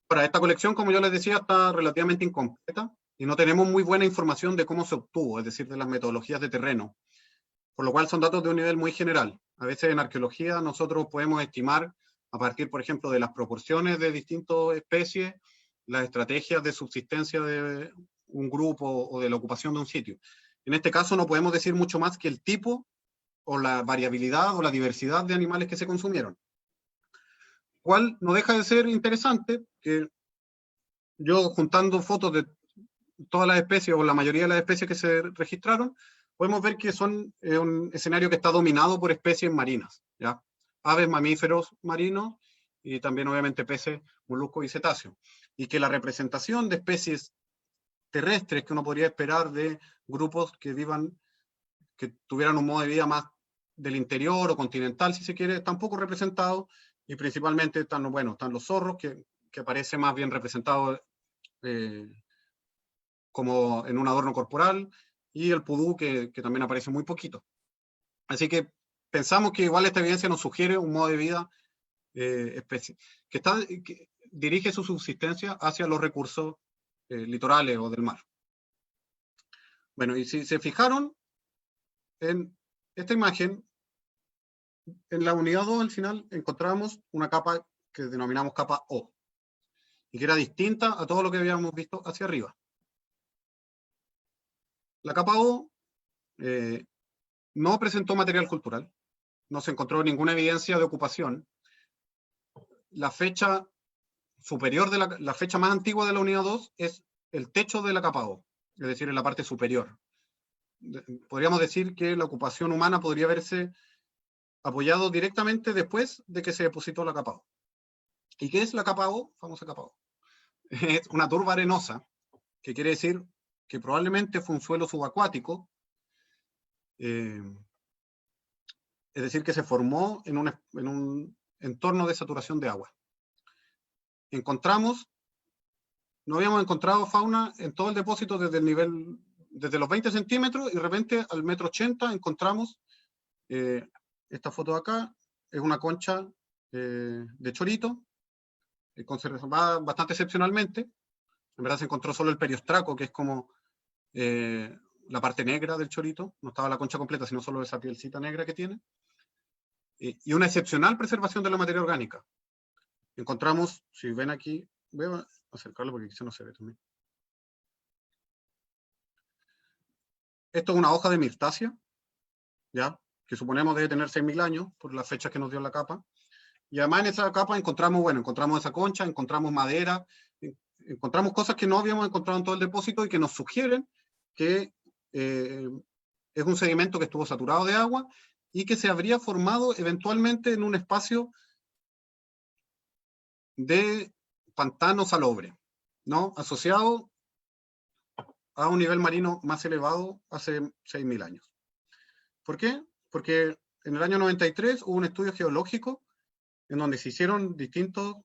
Ahora, esta colección, como yo les decía, está relativamente incompleta y no tenemos muy buena información de cómo se obtuvo, es decir, de las metodologías de terreno, por lo cual son datos de un nivel muy general. A veces en arqueología nosotros podemos estimar, a partir, por ejemplo, de las proporciones de distintas especies, las estrategias de subsistencia de un grupo o de la ocupación de un sitio. En este caso no podemos decir mucho más que el tipo o la variabilidad o la diversidad de animales que se consumieron. Cual no deja de ser interesante que yo, juntando fotos de todas las especies o la mayoría de las especies que se registraron, podemos ver que son un escenario que está dominado por especies marinas, ¿ya? Aves, mamíferos marinos y también obviamente peces, moluscos y cetáceos. Y que la representación de especies terrestres que uno podría esperar de grupos que tuvieran un modo de vida más del interior o continental, si se quiere, están poco representados, y principalmente están los zorros, que aparece más bien representado como en un adorno corporal, y el pudú, que también aparece muy poquito. Así que pensamos que igual esta evidencia nos sugiere un modo de vida que dirige su subsistencia hacia los recursos litorales o del mar. Bueno, y si se fijaron en esta imagen, en la unidad 2 al final encontramos una capa que denominamos capa O, y que era distinta a todo lo que habíamos visto hacia arriba. La capa O no presentó material cultural, no se encontró ninguna evidencia de ocupación. La fecha superior la fecha más antigua de la unidad 2 es el techo de la capa O, es decir, en la parte superior. Podríamos decir que la ocupación humana podría haberse apoyado directamente después de que se depositó la capa O. ¿Y qué es la capa O? Famosa capa O. Es una turba arenosa, que quiere decir que probablemente fue un suelo subacuático, es decir, que se formó en un entorno de saturación de agua. No habíamos encontrado fauna en todo el depósito desde los 20 centímetros, y de repente al 1,80 m encontramos esta foto de acá, es una concha de chorito, conservada bastante excepcionalmente. En verdad se encontró solo el periostraco, que es como la parte negra del chorito, no estaba la concha completa, sino solo esa pielcita negra que tiene, y una excepcional preservación de la materia orgánica. Encontramos, si ven aquí, voy a acercarlo porque quizá no se ve también. Esto es una hoja de mirtácea, ¿ya? Que suponemos debe tener 6.000 años por las fechas que nos dio la capa. Y además en esa capa encontramos esa concha, encontramos madera, encontramos cosas que no habíamos encontrado en todo el depósito y que nos sugieren que es un sedimento que estuvo saturado de agua y que se habría formado eventualmente en un espacio de pantano salobre, ¿no? Asociado a un nivel marino más elevado hace 6.000 años. ¿Por qué? Porque en el año 93 hubo un estudio geológico en donde se hicieron distintos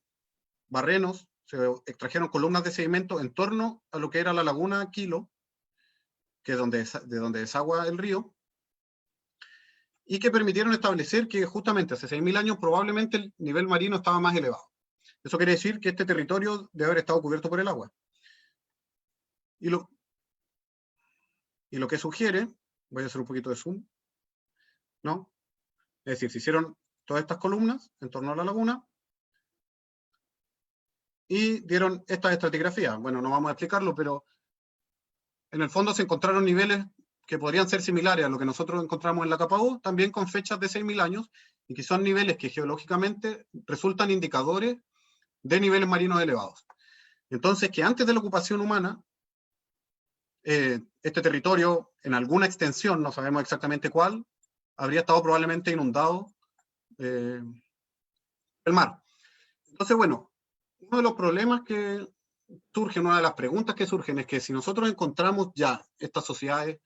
barrenos, se extrajeron columnas de sedimento en torno a lo que era la laguna Kilo, que es de donde desagua el río, y que permitieron establecer que justamente hace 6.000 años probablemente el nivel marino estaba más elevado. Eso quiere decir que este territorio debe haber estado cubierto por el agua. Y lo que sugiere, voy a hacer un poquito de zoom, ¿no? Es decir, se hicieron todas estas columnas en torno a la laguna y dieron estas estratigrafías. Bueno, no vamos a explicarlo, pero en el fondo se encontraron niveles que podrían ser similares a lo que nosotros encontramos en la capa O, también con fechas de 6.000 años, y que son niveles que geológicamente resultan indicadores de niveles marinos elevados. Entonces, que antes de la ocupación humana, este territorio, en alguna extensión, no sabemos exactamente cuál, habría estado probablemente inundado el mar. Entonces, bueno, uno de los problemas que surgen, una de las preguntas que surgen es que si nosotros encontramos ya estas sociedades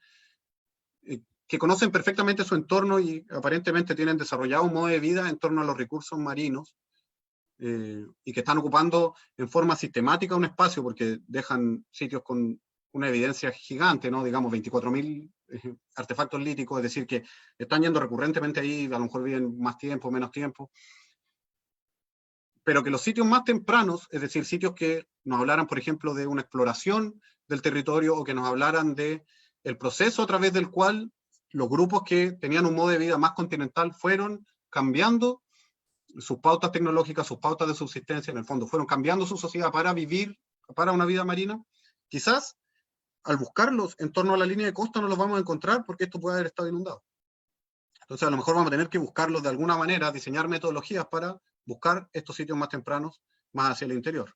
que conocen perfectamente su entorno y aparentemente tienen desarrollado un modo de vida en torno a los recursos marinos, y que están ocupando en forma sistemática un espacio porque dejan sitios con una evidencia gigante, ¿no? Digamos 24.000 artefactos líticos, es decir, que están yendo recurrentemente ahí, a lo mejor viven más tiempo, menos tiempo, pero que los sitios más tempranos, es decir, sitios que nos hablaran, por ejemplo, de una exploración del territorio o que nos hablaran de el proceso a través del cual los grupos que tenían un modo de vida más continental fueron cambiando sus pautas tecnológicas, sus pautas de subsistencia, en el fondo, fueron cambiando su sociedad para vivir, para una vida marina. Quizás al buscarlos en torno a la línea de costa no los vamos a encontrar porque esto puede haber estado inundado. Entonces a lo mejor vamos a tener que buscarlos de alguna manera, diseñar metodologías para buscar estos sitios más tempranos, más hacia el interior.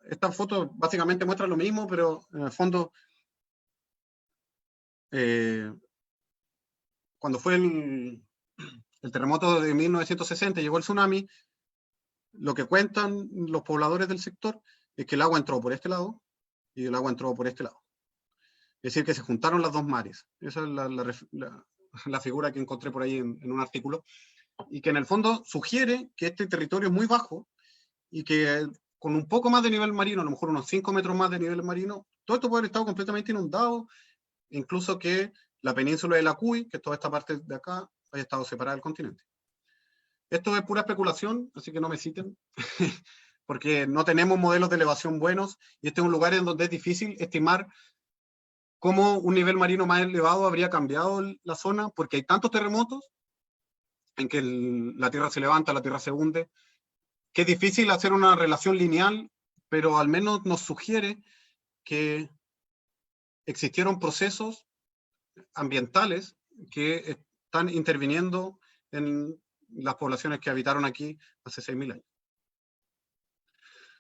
Esta foto básicamente muestra lo mismo, pero en el fondo, cuando fue el terremoto de 1960 y llegó el tsunami, lo que cuentan los pobladores del sector es que el agua entró por este lado y el agua entró por este lado. Es decir, que se juntaron las dos mares. Esa es la figura que encontré por ahí en un artículo, y que en el fondo sugiere que este territorio es muy bajo y que con un poco más de nivel marino, a lo mejor unos 5 metros más de nivel marino, todo esto puede haber estado completamente inundado, incluso que la península de la Cuy, que es toda esta parte de acá, haya estado separada del continente. Esto es pura especulación, así que no me citen, porque no tenemos modelos de elevación buenos, y este es un lugar en donde es difícil estimar cómo un nivel marino más elevado habría cambiado la zona, porque hay tantos terremotos en que la tierra se levanta, la tierra se hunde, que es difícil hacer una relación lineal, pero al menos nos sugiere que existieron procesos ambientales que están interviniendo en las poblaciones que habitaron aquí hace 6.000 años.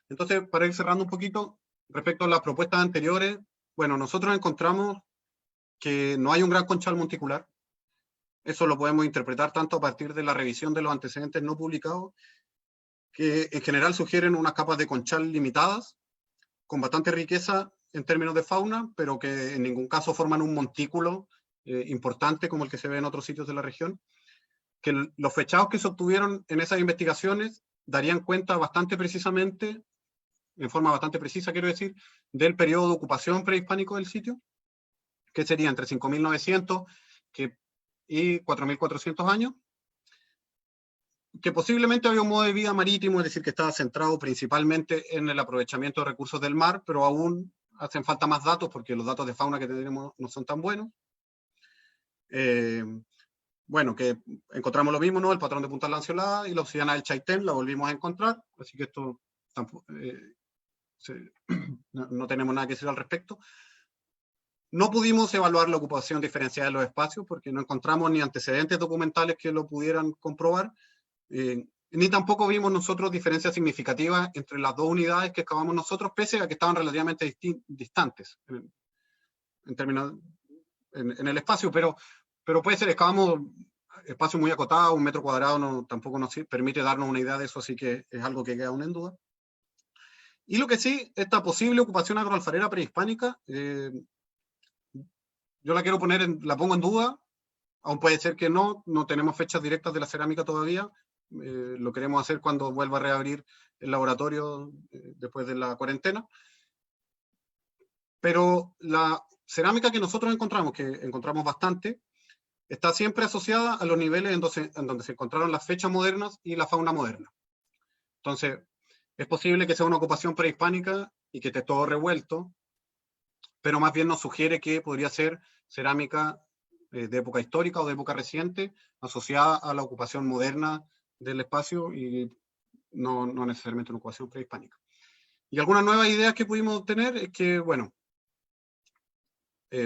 Entonces, para ir cerrando un poquito, respecto a las propuestas anteriores, bueno, nosotros encontramos que no hay un gran conchal monticular. Eso lo podemos interpretar tanto a partir de la revisión de los antecedentes no publicados, que en general sugieren unas capas de conchal limitadas, con bastante riqueza en términos de fauna, pero que en ningún caso forman un montículo importante como el que se ve en otros sitios de la región. Que los fechados que se obtuvieron en esas investigaciones darían cuenta bastante precisamente, en forma bastante precisa quiero decir, del periodo de ocupación prehispánico del sitio, que sería entre 5.900 y 4.400 años, que posiblemente había un modo de vida marítimo, es decir, que estaba centrado principalmente en el aprovechamiento de recursos del mar, pero aún hacen falta más datos porque los datos de fauna que tenemos no son tan buenos. Bueno, que encontramos lo mismo, ¿no? El patrón de punta lanceolada y la obsidiana del Chaitén la volvimos a encontrar, así que esto tampoco, no tenemos nada que decir al respecto. No pudimos evaluar la ocupación diferencial de los espacios porque no encontramos ni antecedentes documentales que lo pudieran comprobar, ni tampoco vimos nosotros diferencias significativas entre las dos unidades que excavamos nosotros, pese a que estaban relativamente distantes en términos en el espacio, pero puede ser, excavamos espacio muy acotado, 1 metro cuadrado tampoco nos permite darnos una idea de eso, así que es algo que queda aún en duda. Y lo que sí, esta posible ocupación agroalfarera prehispánica, yo la quiero la pongo en duda, aún puede ser que no tenemos fechas directas de la cerámica todavía, lo queremos hacer cuando vuelva a reabrir el laboratorio después de la cuarentena. Pero la cerámica que nosotros encontramos, que encontramos bastante, está siempre asociada a los niveles en donde se encontraron las fechas modernas y la fauna moderna. Entonces, es posible que sea una ocupación prehispánica y que esté todo revuelto, pero más bien nos sugiere que podría ser cerámica de época histórica o de época reciente, asociada a la ocupación moderna del espacio y no necesariamente una ocupación prehispánica. Y algunas nuevas ideas que pudimos obtener es que, bueno,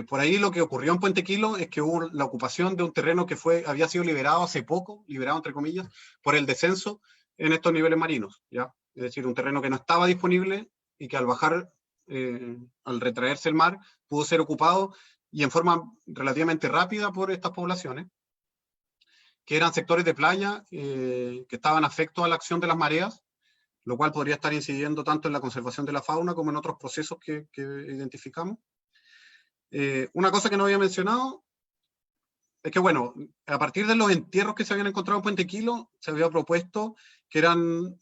Por ahí lo que ocurrió en Puente Quilo es que hubo la ocupación de un terreno que había sido liberado hace poco, liberado entre comillas, por el descenso en estos niveles marinos, ¿ya? Es decir, un terreno que no estaba disponible y que al bajar, al retraerse el mar, pudo ser ocupado y en forma relativamente rápida por estas poblaciones, que eran sectores de playa que estaban afectos a la acción de las mareas, lo cual podría estar incidiendo tanto en la conservación de la fauna como en otros procesos que identificamos. Una cosa que no había mencionado es que, bueno, a partir de los entierros que se habían encontrado en Puente Quilo, se había propuesto que eran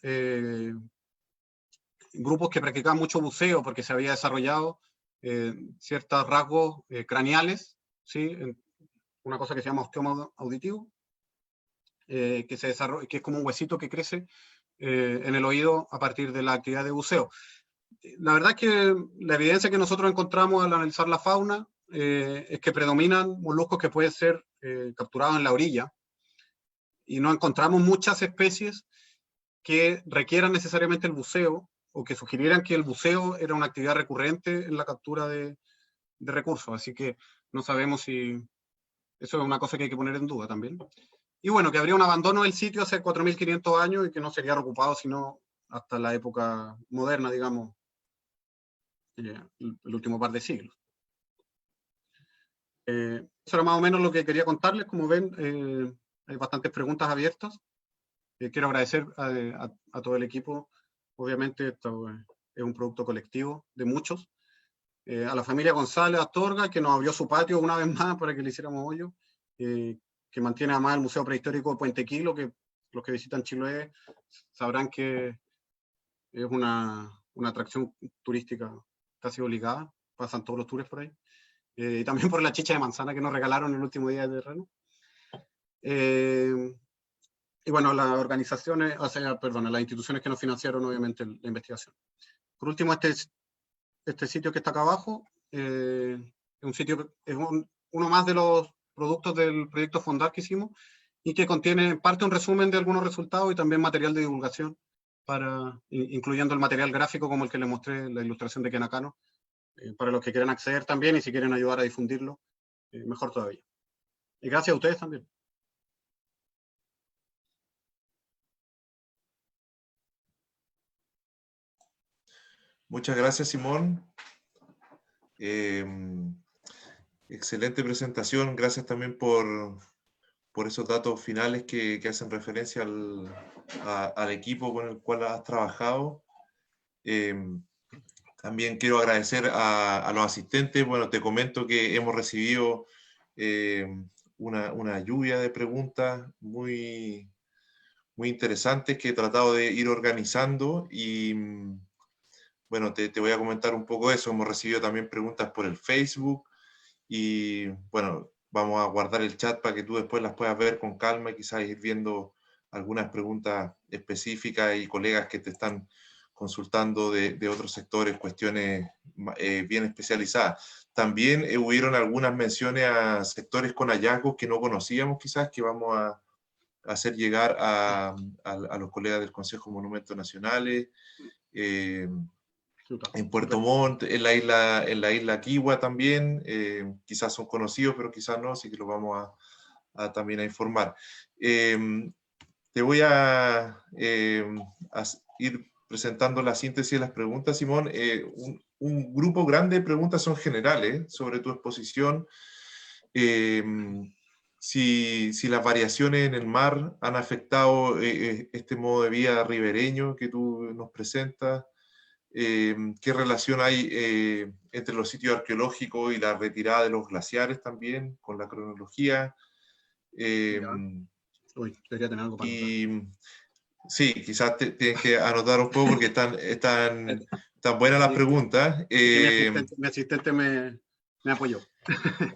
grupos que practicaban mucho buceo porque se había desarrollado ciertos rasgos craneales, ¿sí? Una cosa que se llama osteoma auditivo, que se desarrolla, que es como un huesito que crece en el oído a partir de la actividad de buceo. La verdad es que la evidencia que nosotros encontramos al analizar la fauna es que predominan moluscos que pueden ser capturados en la orilla y no encontramos muchas especies que requieran necesariamente el buceo o que sugirieran que el buceo era una actividad recurrente en la captura de recursos. Así que no sabemos si eso es una cosa que hay que poner en duda también. Y bueno, que habría un abandono del sitio hace 4.500 años y que no sería reocupado sino hasta la época moderna, digamos, el último par de siglos. Eso era más o menos lo que quería contarles. Como ven, hay bastantes preguntas abiertas. Quiero agradecer a todo el equipo. Obviamente esto es un producto colectivo de muchos. A la familia González Astorga, que nos abrió su patio una vez más para que le hiciéramos hoyo, que mantiene además el Museo Prehistórico de Puente Quilo, que los que visitan Chiloé sabrán que es una atracción turística casi obligada. Pasan todos los tours por ahí. Y también por la chicha de manzana que nos regalaron el último día de terreno. Y bueno, las organizaciones, o sea, perdón, las instituciones que nos financiaron obviamente la investigación. Por último, este sitio que está acá abajo es un sitio, es uno más de los productos del proyecto Fondar que hicimos y que contiene parte un resumen de algunos resultados y también material de divulgación, incluyendo el material gráfico como el que les mostré, la ilustración de Kenakano, para los que quieran acceder también y si quieren ayudar a difundirlo, mejor todavía. Y gracias a ustedes también. Muchas gracias, Simón. Excelente presentación. Gracias también por esos datos finales que hacen referencia al equipo con el cual has trabajado. También quiero agradecer a los asistentes. Bueno, te comento que hemos recibido una lluvia de preguntas muy, muy interesantes que he tratado de ir organizando y bueno, te voy a comentar un poco eso. Hemos recibido también preguntas por el Facebook y bueno, vamos a guardar el chat para que tú después las puedas ver con calma y quizás ir viendo algunas preguntas específicas y colegas que te están consultando de otros sectores, cuestiones bien especializadas. También hubieron algunas menciones a sectores con hallazgos que no conocíamos quizás, que vamos a hacer llegar a los colegas del Consejo de Monumentos Nacionales, en Puerto Montt, en la isla Kiwa también, quizás son conocidos, pero quizás no, así que los vamos también a informar. Te voy a ir presentando la síntesis de las preguntas, Simón. Un grupo grande de preguntas son generales sobre tu exposición. Si las variaciones en el mar han afectado este modo de vida ribereño que tú nos presentas. ¿Qué relación hay entre los sitios arqueológicos y la retirada de los glaciares también con la cronología? Uy, debería tener algo para y sí, quizás tienes que anotar un poco porque están buenas las preguntas. Mi asistente me apoyó.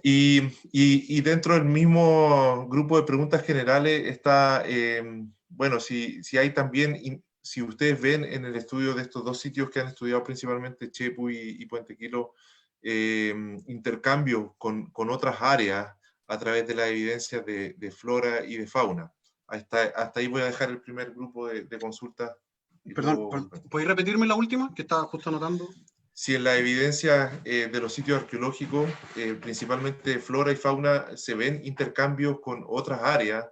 Y dentro del mismo grupo de preguntas generales está, bueno, si hay también, si ustedes ven en el estudio de estos dos sitios que han estudiado principalmente Chepu y Puente Quilo, intercambio con otras áreas a través de las evidencias de flora y de fauna. Hasta ahí voy a dejar el primer grupo de consultas. Perdón, ¿podéis repetirme la última que estaba justo anotando? si en la evidencia de los sitios arqueológicos, principalmente flora y fauna, se ven intercambios con otras áreas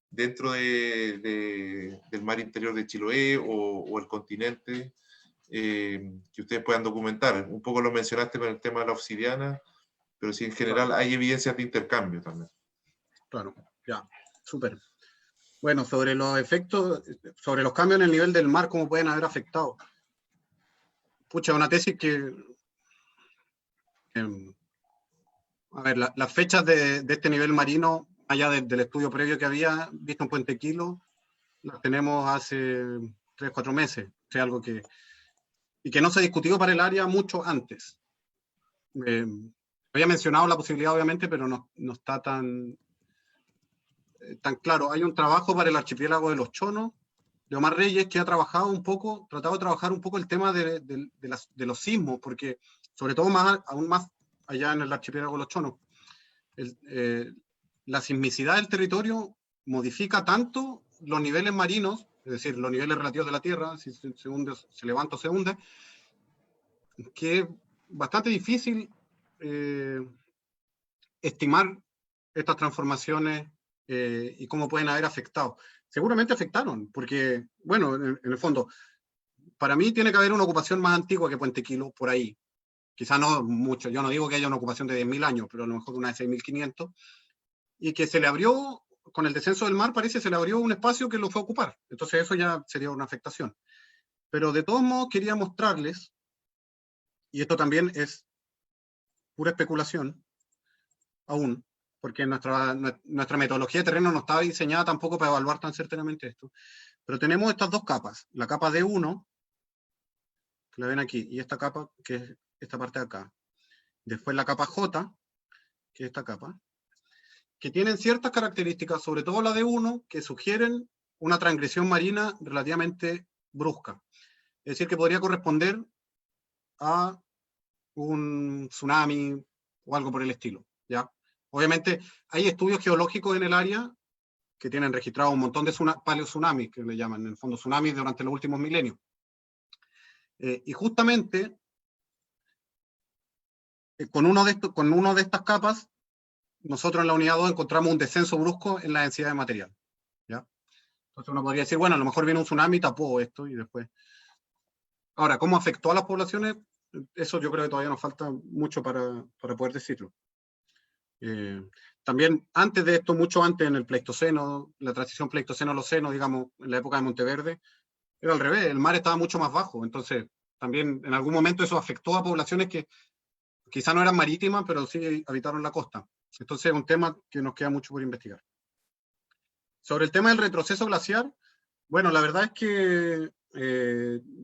dentro del mar interior de Chiloé o el continente, que ustedes puedan documentar. Un poco lo mencionaste con el tema de la obsidiana, pero si en general hay evidencias de intercambio también. Claro, ya, súper. Bueno, sobre los efectos, sobre los cambios en el nivel del mar, cómo pueden haber afectado. Pucha, una tesis que... a ver, las fechas de este nivel marino, allá del estudio previo que había visto en Puente Quilo, las tenemos hace 3 o 4 meses. O sea, algo que... Y que no se ha discutido para el área mucho antes. Había mencionado la posibilidad, obviamente, pero no está tan claro. Hay un trabajo para el archipiélago de los Chonos, de Omar Reyes, que ha trabajado un poco, tratado de trabajar un poco el tema de los sismos, porque sobre todo aún más allá en el archipiélago de los Chonos, la sismicidad del territorio modifica tanto los niveles marinos, es decir, los niveles relativos de la Tierra, si se hunde, se levanta o se hunde, que es bastante difícil estimar estas transformaciones y cómo pueden haber afectado. Seguramente afectaron, porque, bueno, en el fondo, para mí tiene que haber una ocupación más antigua que Puente Quilo, por ahí. Quizá no mucho, yo no digo que haya una ocupación de 10.000 años, pero a lo mejor una de 6.500, y que se le abrió, con el descenso del mar, parece se le abrió un espacio que lo fue a ocupar. Entonces eso ya sería una afectación. Pero de todos modos quería mostrarles, y esto también es pura especulación, aún, porque nuestra metodología de terreno no estaba diseñada tampoco para evaluar tan certeramente esto. Pero tenemos estas dos capas, la capa D1, que la ven aquí, y esta capa, que es esta parte de acá. Después la capa J, que es esta capa, que tienen ciertas características, sobre todo la D1, que sugieren una transgresión marina relativamente brusca. Es decir, que podría corresponder a un tsunami o algo por el estilo, ¿ya? Obviamente, hay estudios geológicos en el área que tienen registrado un montón de paleotsunamis, que le llaman, en el fondo, tsunamis durante los últimos milenios. Y justamente, con una de estas capas, nosotros en la unidad 2 encontramos un descenso brusco en la densidad de material, ¿ya? Entonces uno podría decir, bueno, a lo mejor viene un tsunami y tapó esto, y después... Ahora, ¿cómo afectó a las poblaciones? Eso yo creo que todavía nos falta mucho para poder decirlo. También antes de esto, mucho antes, en el Pleistoceno, la transición Pleistoceno-Holoceno, digamos, en la época de Monteverde, era al revés, el mar estaba mucho más bajo, entonces también en algún momento eso afectó a poblaciones que quizá no eran marítimas, pero sí habitaron la costa. Entonces es un tema que nos queda mucho por investigar. Sobre el tema del retroceso glaciar, bueno, la verdad es que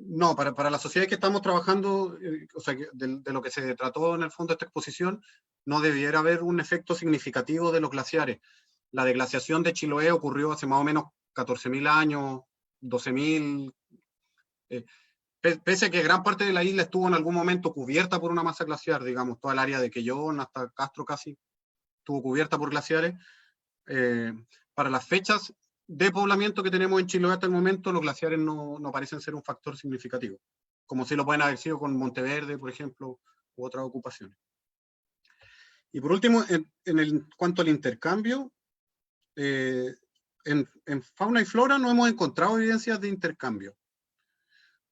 no, para las sociedades que estamos trabajando, o sea, de lo que se trató en el fondo de esta exposición, no debiera haber un efecto significativo de los glaciares. La deglaciación de Chiloé ocurrió hace más o menos 14.000 años, 12.000, pese a que gran parte de la isla estuvo en algún momento cubierta por una masa glaciar, digamos, toda el área de Quellón hasta Castro casi estuvo cubierta por glaciares. Para las fechas de poblamiento que tenemos en Chiloé hasta el momento, los glaciares no parecen ser un factor significativo, como si lo pueden haber sido con Monteverde, por ejemplo, u otras ocupaciones. Y por último, en cuanto al intercambio, en fauna y flora no hemos encontrado evidencias de intercambio.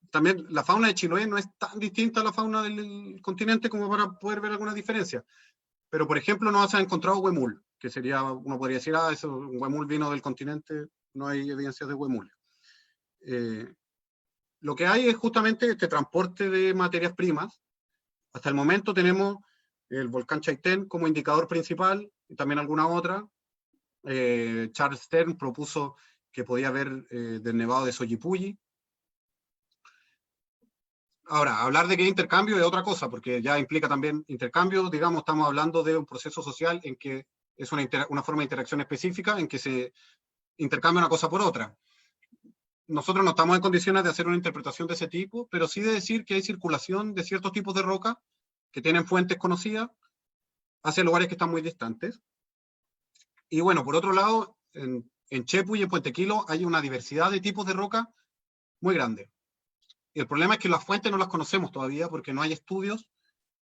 También la fauna de Chiloé no es tan distinta a la fauna del continente como para poder ver alguna diferencia. Pero, por ejemplo, no se ha encontrado huemul, que sería, uno podría decir, eso, un huemul vino del continente, no hay evidencias de huemul. Lo que hay es justamente este transporte de materias primas. Hasta el momento tenemos el volcán Chaitén como indicador principal, y también alguna otra. Charles Stern propuso que podía haber del nevado de Soyipuyi. Ahora, hablar de que hay intercambio es otra cosa, porque ya implica también intercambio, digamos, estamos hablando de un proceso social en que es una forma de interacción específica en que se intercambia una cosa por otra. Nosotros no estamos en condiciones de hacer una interpretación de ese tipo, pero sí de decir que hay circulación de ciertos tipos de roca que tienen fuentes conocidas hacia lugares que están muy distantes. Y bueno, por otro lado, en Chepu y en Puente Quilo hay una diversidad de tipos de roca muy grande. Y el problema es que las fuentes no las conocemos todavía porque no hay estudios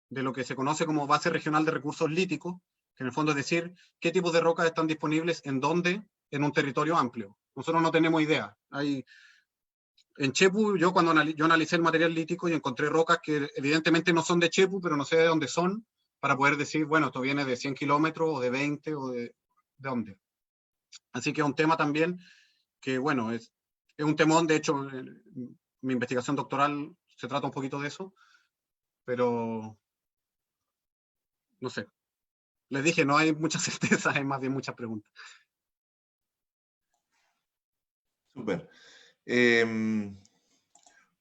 de lo que se conoce como base regional de recursos líticos, que en el fondo es decir, qué tipos de rocas están disponibles en dónde en un territorio amplio. Nosotros no tenemos idea. En Chepu, yo cuando yo analicé el material lítico y encontré rocas que evidentemente no son de Chepu, pero no sé de dónde son, para poder decir, bueno, esto viene de 100 kilómetros o de 20 o de dónde. Así que es un tema también que, bueno, es un temón. De hecho, mi investigación doctoral se trata un poquito de eso, pero no sé. Les dije, no hay mucha certeza, hay más bien muchas preguntas. Súper.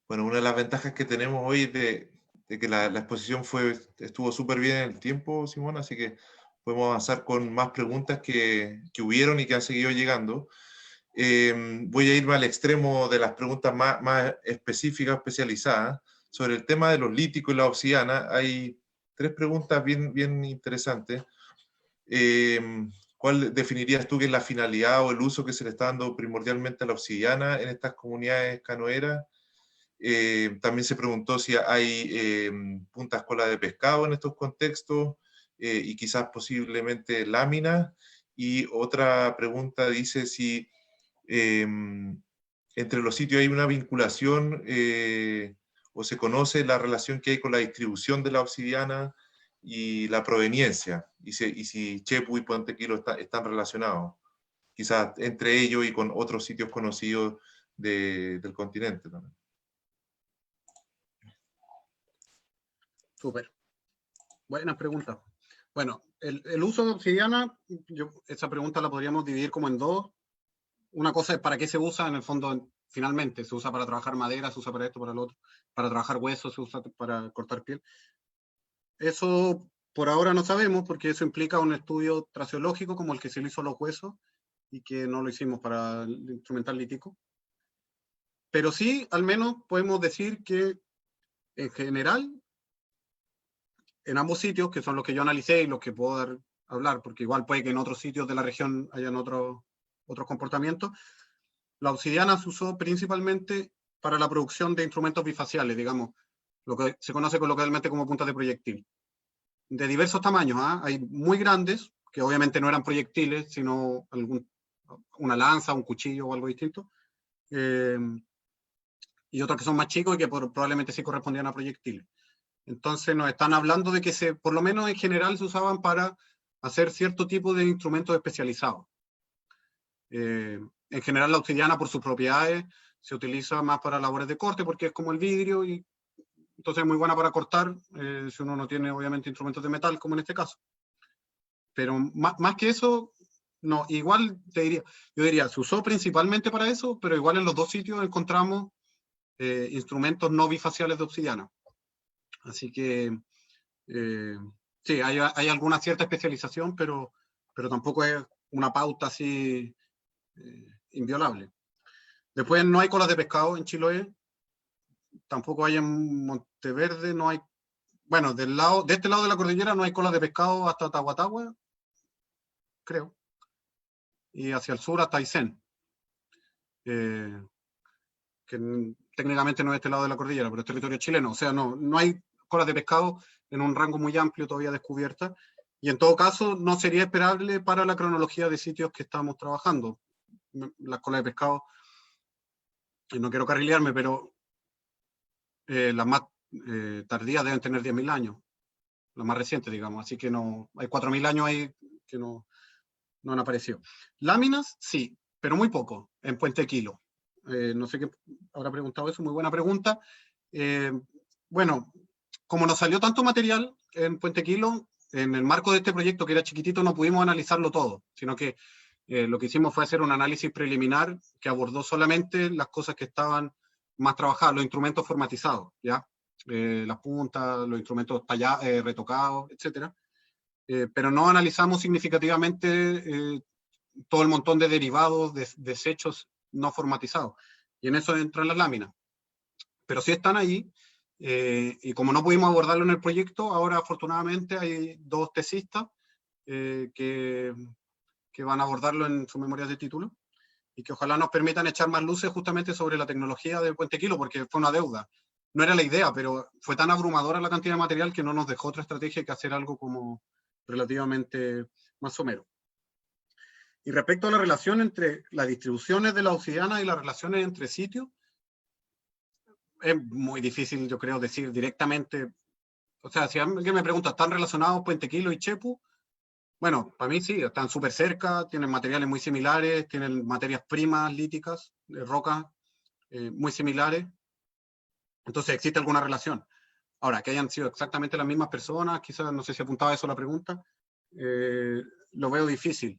Bueno, una de las ventajas que tenemos hoy es de que la exposición estuvo súper bien en el tiempo, Simón, así que podemos avanzar con más preguntas que hubieron y que han seguido llegando. Voy a irme al extremo de las preguntas más específicas, especializadas. Sobre el tema de los líticos y la obsidiana, hay 3 preguntas bien interesantes. ¿Cuál definirías tú que es la finalidad o el uso que se le está dando primordialmente a la obsidiana en estas comunidades canoeras? También se preguntó si hay puntas cola de pescado en estos contextos y quizás posiblemente láminas. Y otra pregunta dice si entre los sitios hay una vinculación o se conoce la relación que hay con la distribución de la obsidiana y la proveniencia, y si Chepu y Puente Quilo están relacionados, quizás entre ellos y con otros sitios conocidos del continente también. Súper. Buena pregunta. Bueno, el uso de obsidiana, esa pregunta la podríamos dividir como en dos. Una cosa es para qué se usa, en el fondo, finalmente. Se usa para trabajar madera, se usa para esto, para lo otro. Para trabajar huesos, se usa para cortar piel. Eso por ahora no sabemos, porque eso implica un estudio traseológico como el que se le hizo a los huesos y que no lo hicimos para el instrumental lítico. Pero sí, al menos podemos decir que en general, en ambos sitios, que son los que yo analicé y los que puedo hablar, porque igual puede que en otros sitios de la región hayan otros comportamientos, la obsidiana se usó principalmente para la producción de instrumentos bifaciales, digamos, lo que se conoce coloquialmente como puntas de proyectil, de diversos tamaños. Hay muy grandes, que obviamente no eran proyectiles, sino una lanza, un cuchillo o algo distinto, y otros que son más chicos y que probablemente sí correspondían a proyectiles. Entonces nos están hablando de que por lo menos en general se usaban para hacer cierto tipo de instrumentos especializados. En general la obsidiana, por sus propiedades, se utiliza más para labores de corte porque es como el vidrio y entonces es muy buena para cortar si uno no tiene obviamente instrumentos de metal como en este caso. Pero más que eso, no, igual yo diría, se usó principalmente para eso, pero igual en los dos sitios encontramos instrumentos no bifaciales de obsidiana. Así que sí, hay alguna cierta especialización, pero tampoco es una pauta así inviolable. Después no hay colas de pescado en Chiloé, tampoco hay en Monteverde, no hay, bueno, de este lado de la cordillera no hay colas de pescado hasta Tahuatahua, creo, y hacia el sur hasta Aysén, que técnicamente no es este lado de la cordillera, pero es territorio chileno. O sea, no hay colas de pescado en un rango muy amplio todavía descubierta, y en todo caso no sería esperable para la cronología de sitios que estamos trabajando. Las colas de pescado, no quiero carrilearme, pero las más tardías deben tener 10.000 años, las más recientes, digamos, así que no, hay 4.000 años ahí que no han aparecido. Láminas, sí, pero muy poco, en Puente Quilo. No sé qué habrá preguntado eso, muy buena pregunta. Bueno, como nos salió tanto material en Puente Quilo, en el marco de este proyecto que era chiquitito no pudimos analizarlo todo, sino que lo que hicimos fue hacer un análisis preliminar que abordó solamente las cosas que estaban más trabajadas, los instrumentos formatizados, ¿ya? Las puntas, los instrumentos tallados, retocados, etcétera. Pero no analizamos significativamente todo el montón de derivados, desechos no formatizados. Y en eso entran las láminas. Pero sí están ahí, y como no pudimos abordarlo en el proyecto, ahora afortunadamente hay 2 tesistas que van a abordarlo en sus memorias de título. y que ojalá nos permitan echar más luces justamente sobre la tecnología de Puente Quilo, porque fue una deuda. No era la idea, pero fue tan abrumadora la cantidad de material que no nos dejó otra estrategia que hacer algo como relativamente más somero. Y respecto a la relación entre las distribuciones de la obsidiana y las relaciones entre sitios, es muy difícil, yo creo, decir directamente. O sea, si alguien me pregunta, ¿están relacionados Puente Quilo y Chepu? Bueno, para mí sí, están súper cerca, tienen materiales muy similares, tienen materias primas líticas, rocas muy similares. Entonces existe alguna relación. Ahora, que hayan sido exactamente las mismas personas, quizás, no sé si apuntaba eso a la pregunta, lo veo difícil.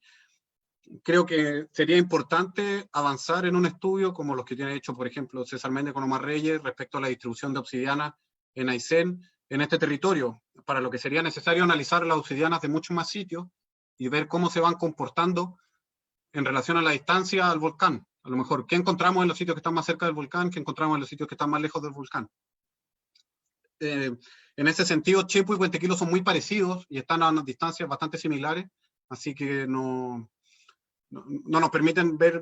Creo que sería importante avanzar en un estudio como los que tiene hecho, por ejemplo, César Méndez con Omar Reyes respecto a la distribución de obsidiana en Aysén, en este territorio, para lo que sería necesario analizar las obsidianas de muchos más sitios y ver cómo se van comportando en relación a la distancia al volcán. A lo mejor, ¿qué encontramos en los sitios que están más cerca del volcán? ¿Qué encontramos en los sitios que están más lejos del volcán? En ese sentido, Chepu y Puente Quilo son muy parecidos y están a unas distancias bastante similares, así que no nos permiten ver,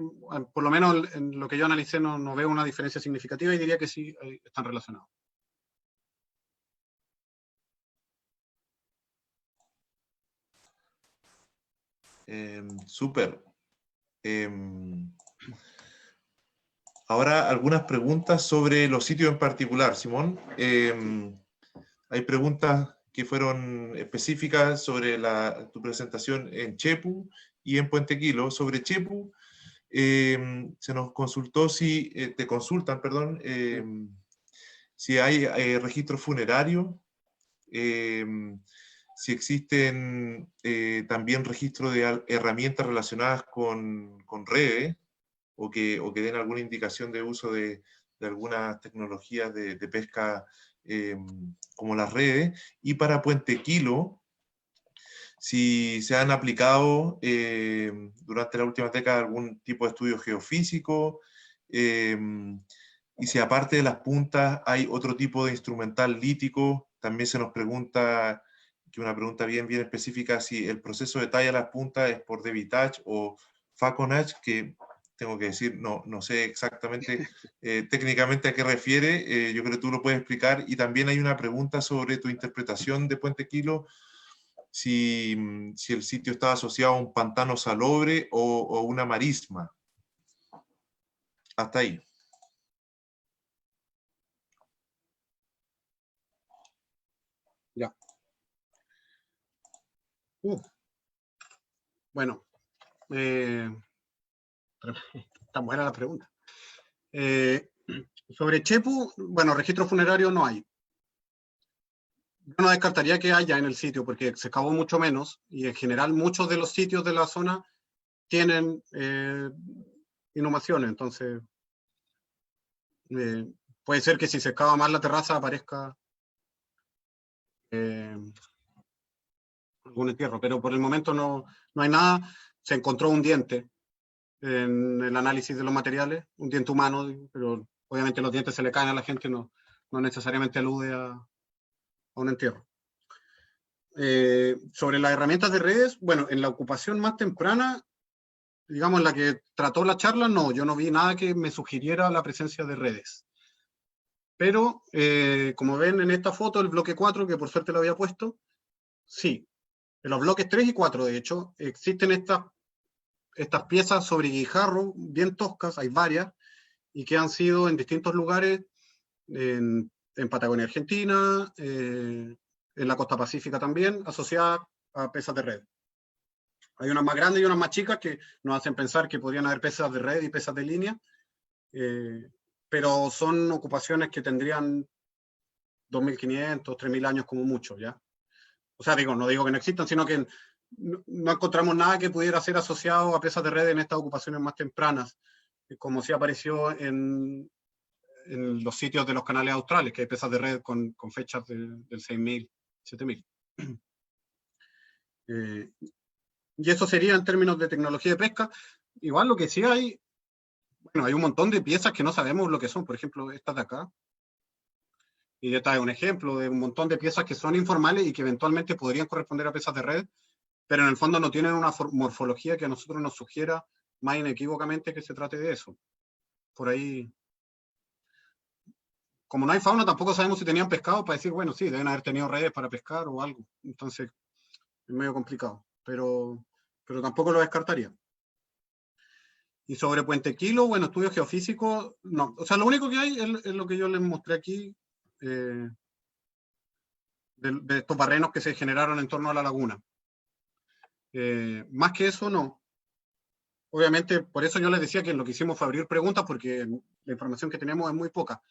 por lo menos en lo que yo analicé, no veo una diferencia significativa y diría que sí están relacionados. Súper. Ahora algunas preguntas sobre los sitios en particular, Simón. Hay preguntas que fueron específicas sobre tu presentación en Chepu y en Puente Quilo. Sobre Chepu, se nos consultó te consultan, perdón, si hay registro funerario, si existen también registros de herramientas relacionadas con redes, o que den alguna indicación de uso de algunas tecnologías de pesca como las redes. Y para Puente Quilo, si se han aplicado durante la última década algún tipo de estudio geofísico, y si aparte de las puntas hay otro tipo de instrumental lítico. También se nos pregunta, que una pregunta bien específica, si el proceso de talla de las puntas es por Devitage o Faconage, que tengo que decir, no sé exactamente técnicamente a qué refiere, yo creo que tú lo puedes explicar. Y también hay una pregunta sobre tu interpretación de Puente Quilo, si el sitio está asociado a un pantano salobre o una marisma. Hasta ahí. Ya. Bueno, tan buena la pregunta. Sobre Chepu, bueno, registro funerario no hay. Yo no descartaría que haya en el sitio, porque se excavó mucho menos, y en general muchos de los sitios de la zona tienen inhumaciones, entonces puede ser que si se excava más la terraza aparezca algún entierro, pero por el momento no hay nada. Se encontró un diente en el análisis de los materiales, un diente humano, pero obviamente los dientes se le caen a la gente, no necesariamente alude a un entierro. Sobre las herramientas de redes, bueno, en la ocupación más temprana, digamos, en la que trató la charla, no, yo no vi nada que me sugiriera la presencia de redes. Pero, como ven en esta foto, el bloque 4, que por suerte lo había puesto, sí. En los bloques 3 y 4, de hecho, existen estas piezas sobre guijarro, bien toscas, hay varias, y que han sido en distintos lugares, en Patagonia, Argentina, en la costa pacífica también, asociadas a pesas de red. Hay unas más grandes y unas más chicas que nos hacen pensar que podrían haber pesas de red y pesas de línea, pero son ocupaciones que tendrían 2.500, 3.000 años como mucho, ¿ya? O sea, no digo que no existan, sino que no encontramos nada que pudiera ser asociado a pesas de red en estas ocupaciones más tempranas, como sí apareció en los sitios de los canales australes, que hay pesas de red con fechas del 6.000, 7.000. Y eso sería en términos de tecnología de pesca. Igual lo que sí hay, bueno, hay un montón de piezas que no sabemos lo que son, por ejemplo, estas de acá. Y esta es un ejemplo de un montón de piezas que son informales y que eventualmente podrían corresponder a pesas de red, pero en el fondo no tienen una morfología que a nosotros nos sugiera más inequívocamente que se trate de eso. Por ahí, como no hay fauna, tampoco sabemos si tenían pescado para decir, bueno, sí, deben haber tenido redes para pescar o algo. Entonces, es medio complicado, pero tampoco lo descartaría. Y sobre Puente Quilo, bueno, estudios geofísicos, no. O sea, lo único que hay es lo que yo les mostré aquí, de estos barrenos que se generaron en torno a la laguna. Más que eso, no. Obviamente, por eso yo les decía que lo que hicimos fue abrir preguntas, porque la información que tenemos es muy poca.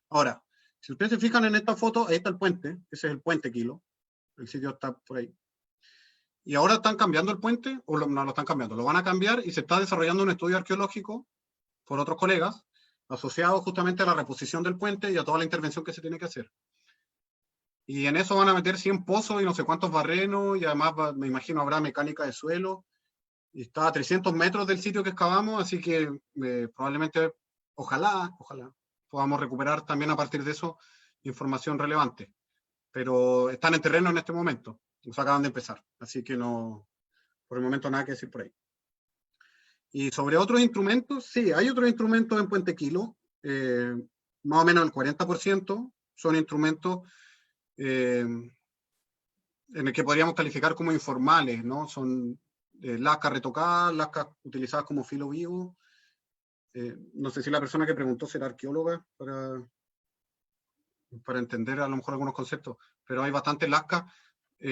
Ahora, si ustedes se fijan en esta foto, ahí está el puente, ese es el Puente Quilo, el sitio está por ahí. Y ahora están cambiando el puente, o no lo están cambiando, lo van a cambiar y se está desarrollando un estudio arqueológico por otros colegas, asociado justamente a la reposición del puente y a toda la intervención que se tiene que hacer. Y en eso van a meter 100 pozos y no sé cuántos barrenos, y además me imagino habrá mecánica de suelo. Y está a 300 metros del sitio que excavamos, así que probablemente, ojalá podamos recuperar también a partir de eso información relevante. Pero están en terreno en este momento, nos acaban de empezar, así que no, por el momento nada que decir por ahí. Y sobre otros instrumentos, sí, hay otros instrumentos en Puente Quilo, más o menos el 40% son instrumentos en el que podríamos calificar como informales, ¿no? Son lascas retocadas, lascas utilizadas como filo vivo. No sé si la persona que preguntó será arqueóloga para entender a lo mejor algunos conceptos, pero hay bastantes lascas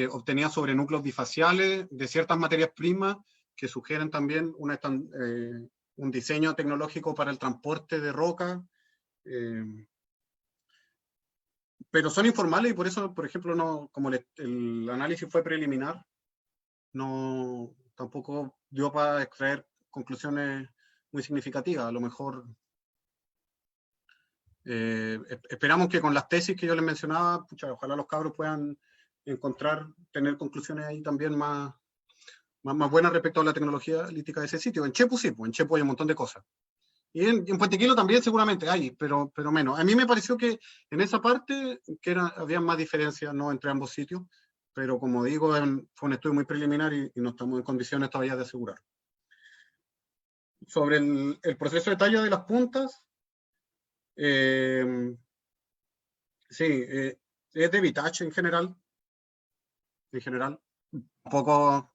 obtenidas sobre núcleos bifaciales de ciertas materias primas que sugieren también un diseño tecnológico para el transporte de roca, pero son informales y por eso, por ejemplo, no, como el análisis fue preliminar, no, tampoco dio para extraer conclusiones muy significativas. A lo mejor esperamos que con las tesis que yo les mencionaba, pucha, ojalá los cabros puedan tener conclusiones ahí también más buenas respecto a la tecnología lítica de ese sitio. En Chepu sí, pues en Chepu hay un montón de cosas. Y en Puente Quilo también seguramente hay, pero menos. A mí me pareció que en esa parte había más diferencias, ¿no?, entre ambos sitios, pero como digo, fue un estudio muy preliminar y no estamos en condiciones todavía de asegurar. Sobre el proceso de talla de las puntas, sí, es de Vitache en general. Un poco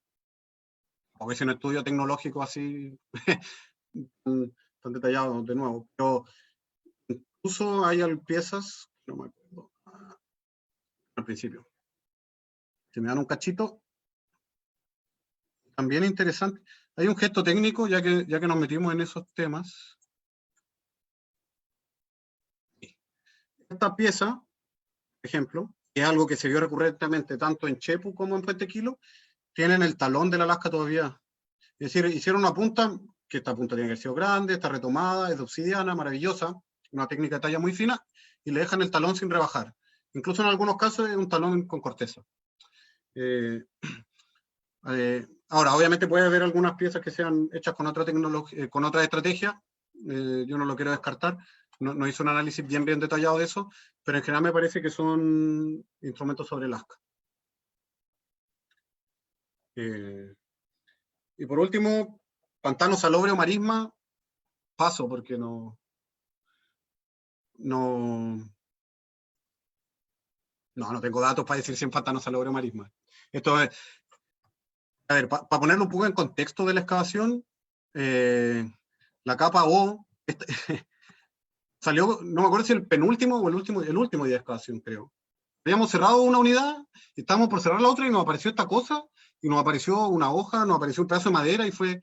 es un estudio tecnológico así tan detallado de nuevo, pero incluso hay piezas, no me acuerdo, al principio. Si me dan un cachito, también interesante. Hay un gesto técnico, ya que nos metimos en esos temas. Esta pieza, por ejemplo, que es algo que se vio recurrentemente tanto en Chepu como en Puente Quilo, tienen el talón de la lasca todavía. Es decir, hicieron una punta, que esta punta tiene que haber sido grande, está retomada, es de obsidiana, maravillosa, una técnica de talla muy fina, y le dejan el talón sin rebajar. Incluso en algunos casos es un talón con corteza. Ahora, obviamente puede haber algunas piezas que sean hechas con otra tecnología, con otra estrategia, yo no lo quiero descartar, no hice un análisis bien detallado de eso, pero en general me parece que son instrumentos sobre lasca. Y por último, pantano salobre o marisma, paso porque no tengo datos para decir si en pantano salobre o marisma. Esto es, a ver, para ponerlo un poco en contexto de la excavación, la capa O salió, no me acuerdo si el penúltimo o el último día de excavación, creo. Habíamos cerrado una unidad, y estábamos por cerrar la otra y nos apareció esta cosa, y nos apareció una hoja, nos apareció un pedazo de madera y fue...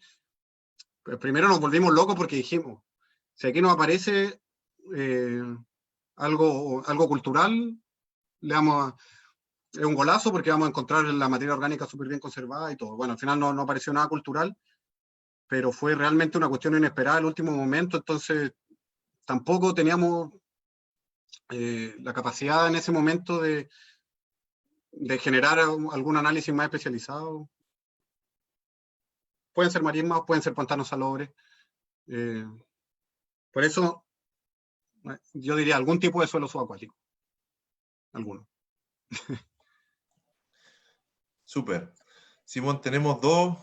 Primero nos volvimos locos porque dijimos, si aquí nos aparece algo cultural, es un golazo porque vamos a encontrar la materia orgánica súper bien conservada y todo. Bueno, al final no apareció nada cultural, pero fue realmente una cuestión inesperada al último momento, entonces tampoco teníamos la capacidad en ese momento de generar algún análisis más especializado. Pueden ser marismas, pueden ser pantanos salobres. Por eso, yo diría algún tipo de suelo subacuático. Alguno. Súper. Simón, tenemos dos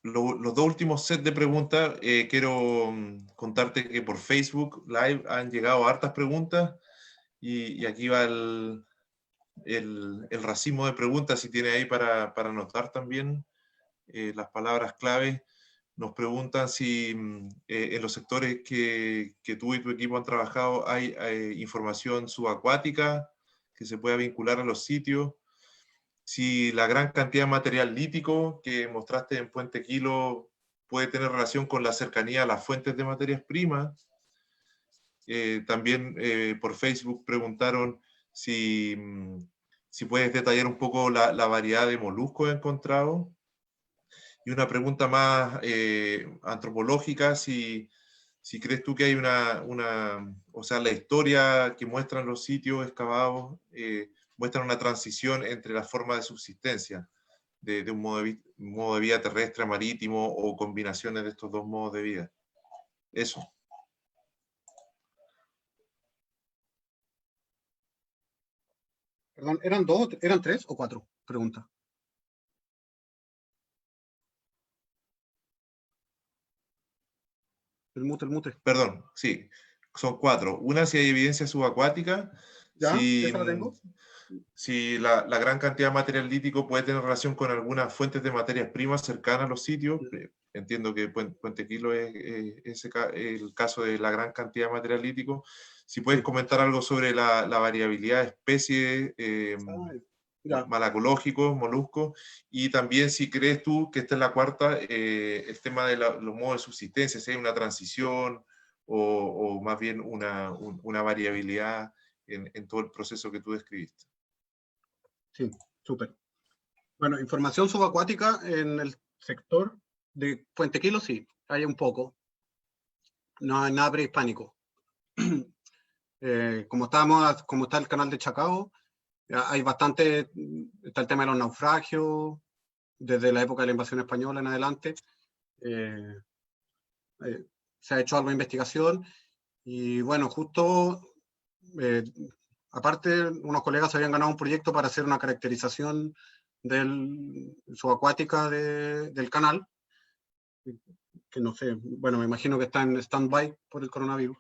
los dos últimos sets de preguntas, quiero contarte que por Facebook Live han llegado hartas preguntas y aquí va el racimo de preguntas, si tiene ahí para anotar también las palabras clave. Nos preguntan si en los sectores que tú y tu equipo han trabajado hay información subacuática que se pueda vincular a los sitios. Si la gran cantidad de material lítico que mostraste en Puente Quilo puede tener relación con la cercanía a las fuentes de materias primas. También por Facebook preguntaron si puedes detallar un poco la variedad de moluscos encontrados. Y una pregunta más antropológica, si crees tú que hay o sea, la historia que muestran los sitios excavados muestran una transición entre las formas de subsistencia, de un modo de vida terrestre, marítimo, o combinaciones de estos dos modos de vida. Eso. Perdón, ¿eran dos, eran tres o cuatro? Pregunta. El mute. Perdón, sí. Son cuatro. Una, si hay evidencia subacuática. ¿Ya? Si, ¿Esa la tengo? si la gran cantidad de material lítico puede tener relación con algunas fuentes de materias primas cercanas a los sitios. Entiendo que Puente Quilo es el caso de la gran cantidad de material lítico. Si puedes comentar algo sobre la variabilidad de especies, malacológicos, moluscos, y también si crees tú que esta es la cuarta, el tema de los modos de subsistencia, si hay una transición o más bien una variabilidad en todo el proceso que tú describiste. Sí, súper. Bueno, información subacuática en el sector de Puente Quilo, sí, hay un poco. No hay nada prehispánico. Como está el canal de Chacao, hay bastante, está el tema de los naufragios, desde la época de la invasión española en adelante. Se ha hecho algo de investigación y bueno, justo aparte unos colegas habían ganado un proyecto para hacer una caracterización subacuática del canal, que no sé, bueno, me imagino que está en stand-by por el coronavirus,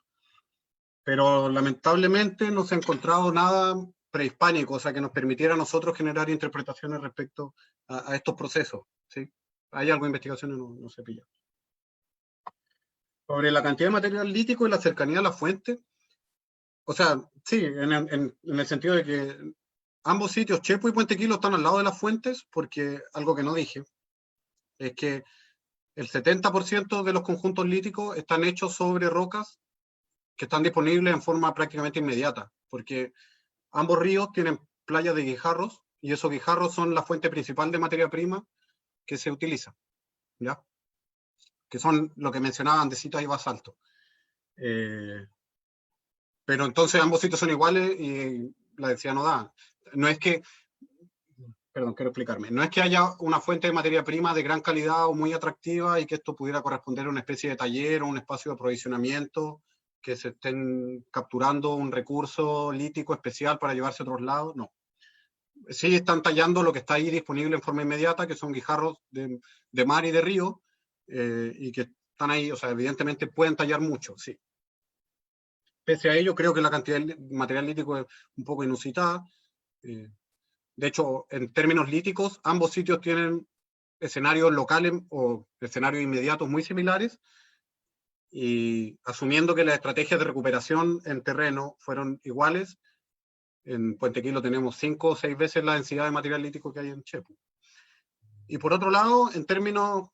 pero lamentablemente no se ha encontrado nada prehispánico, o sea, que nos permitiera a nosotros generar interpretaciones respecto a estos procesos, ¿sí? Hay algo de investigación y no se pilla. Sobre la cantidad de material lítico y la cercanía a la fuente, o sea, sí, en el sentido de que ambos sitios, Chepo y Puente Quilo, están al lado de las fuentes, porque algo que no dije es que el 70% de los conjuntos líticos están hechos sobre rocas que están disponibles en forma prácticamente inmediata, porque ambos ríos tienen playas de guijarros y esos guijarros son la fuente principal de materia prima que se utiliza, ¿ya? Que son lo que mencionaba andesita y basalto. Pero entonces ambos sitios son iguales y la densidad no da. No es que, perdón, quiero explicarme, no es que haya una fuente de materia prima de gran calidad o muy atractiva y que esto pudiera corresponder a una especie de taller o un espacio de aprovisionamiento, que se estén capturando un recurso lítico especial para llevarse a otros lados, no. Sí están tallando lo que está ahí disponible en forma inmediata, que son guijarros de mar y de río, y que están ahí, o sea, evidentemente pueden tallar mucho, sí. Pese a ello, creo que la cantidad de material lítico es un poco inusitada. De hecho, en términos líticos, ambos sitios tienen escenarios locales o escenarios inmediatos muy similares, y asumiendo que las estrategias de recuperación en terreno fueron iguales, en Puente Quilo tenemos 5 o 6 veces la densidad de material lítico que hay en Chepo. Y por otro lado, en términos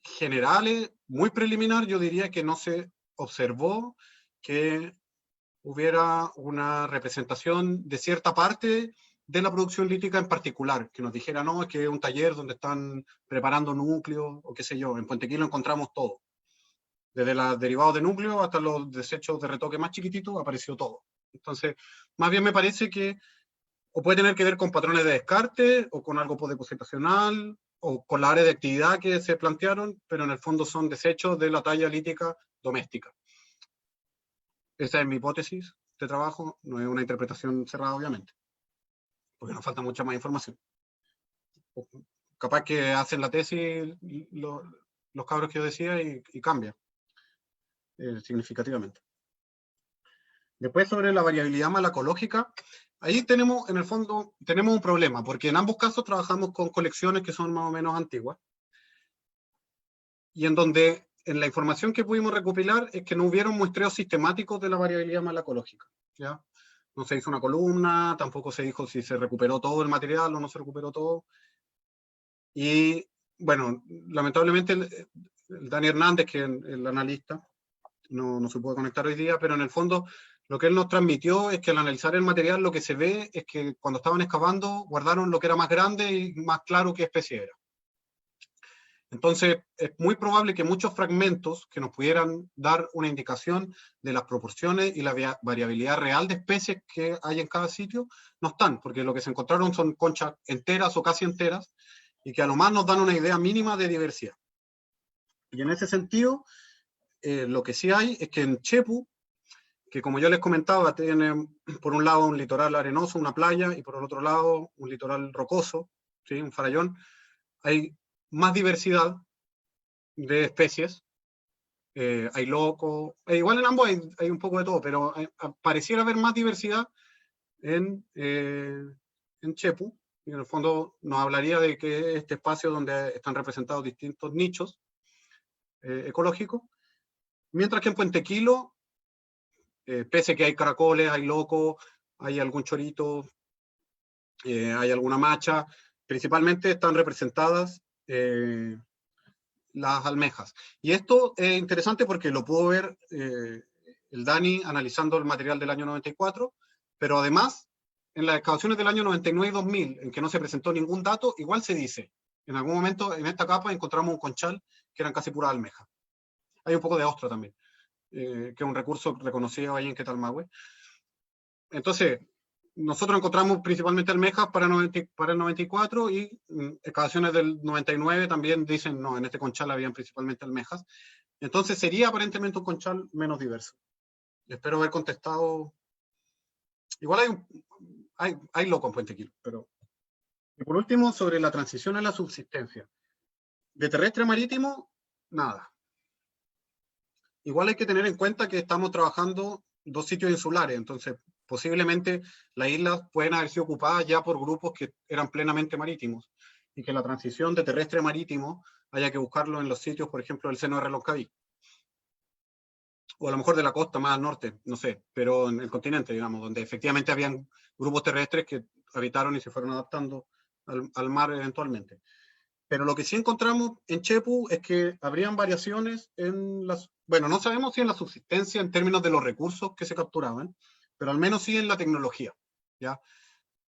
generales, muy preliminar, yo diría que no se observó que hubiera una representación de cierta parte de la producción lítica en particular, que nos dijera, no, es que es un taller donde están preparando núcleos, o qué sé yo. En Puente Quilo encontramos todo. Desde los derivados de núcleo hasta los desechos de retoque más chiquititos, apareció todo. Entonces, más bien me parece que o puede tener que ver con patrones de descarte, o con algo depositacional, o con la área de actividad que se plantearon, pero en el fondo son desechos de la talla lítica doméstica. Esa es mi hipótesis de trabajo, no es una interpretación cerrada, obviamente, porque nos falta mucha más información. Capaz que hacen la tesis los cabros que yo decía y cambia significativamente. Después, sobre la variabilidad malacológica, ahí tenemos, en el fondo, tenemos un problema, porque en ambos casos trabajamos con colecciones que son más o menos antiguas, y en donde en la información que pudimos recopilar es que no hubieron muestreos sistemáticos de la variabilidad malacológica, ¿ya? No se hizo una columna, tampoco se dijo si se recuperó todo el material o no se recuperó todo. Y, bueno, lamentablemente el Dani Hernández, que es el analista, no se puede conectar hoy día, pero en el fondo lo que él nos transmitió es que al analizar el material lo que se ve es que cuando estaban excavando guardaron lo que era más grande y más claro qué especie era. Entonces es muy probable que muchos fragmentos que nos pudieran dar una indicación de las proporciones y la variabilidad real de especies que hay en cada sitio no están, porque lo que se encontraron son conchas enteras o casi enteras y que a lo más nos dan una idea mínima de diversidad. Y en ese sentido, lo que sí hay es que en Chepu, que como yo les comentaba, tiene por un lado un litoral arenoso, una playa, y por el otro lado un litoral rocoso, ¿sí? Un farallón, hay más diversidad de especies, hay loco, igual en ambos hay un poco de todo, pero pareciera haber más diversidad en Chepu, y en el fondo nos hablaría de que este espacio donde están representados distintos nichos ecológicos, mientras que en Puente Quilo, pese que hay caracoles, hay loco, hay algún chorito, hay alguna macha, principalmente están representadas las almejas. Y esto es interesante porque lo pudo ver el Dani analizando el material del año 94, pero además, en las excavaciones del año 99 y 2000, en que no se presentó ningún dato, igual se dice, en algún momento en esta capa encontramos un conchal que eran casi puras almejas. Hay un poco de ostra también, que es un recurso reconocido ahí en Quetalmahue. Entonces, nosotros encontramos principalmente almejas para el 94 y excavaciones del 99 también dicen, no, en este conchal habían principalmente almejas. Entonces sería aparentemente un conchal menos diverso. Espero haber contestado. Igual hay loco en Puente Quilo, pero... Y por último, sobre la transición a la subsistencia. De terrestre a marítimo, nada. Igual hay que tener en cuenta que estamos trabajando dos sitios insulares, entonces posiblemente las islas pueden haber sido ocupadas ya por grupos que eran plenamente marítimos y que la transición de terrestre a marítimo haya que buscarlo en los sitios, por ejemplo, del seno de Reloncaví. O a lo mejor de la costa más al norte, no sé, pero en el continente, digamos, donde efectivamente habían grupos terrestres que habitaron y se fueron adaptando al mar eventualmente. Pero lo que sí encontramos en Chepu es que habrían variaciones en las... Bueno, no sabemos si en la subsistencia en términos de los recursos que se capturaban, pero al menos sí en la tecnología, ¿ya?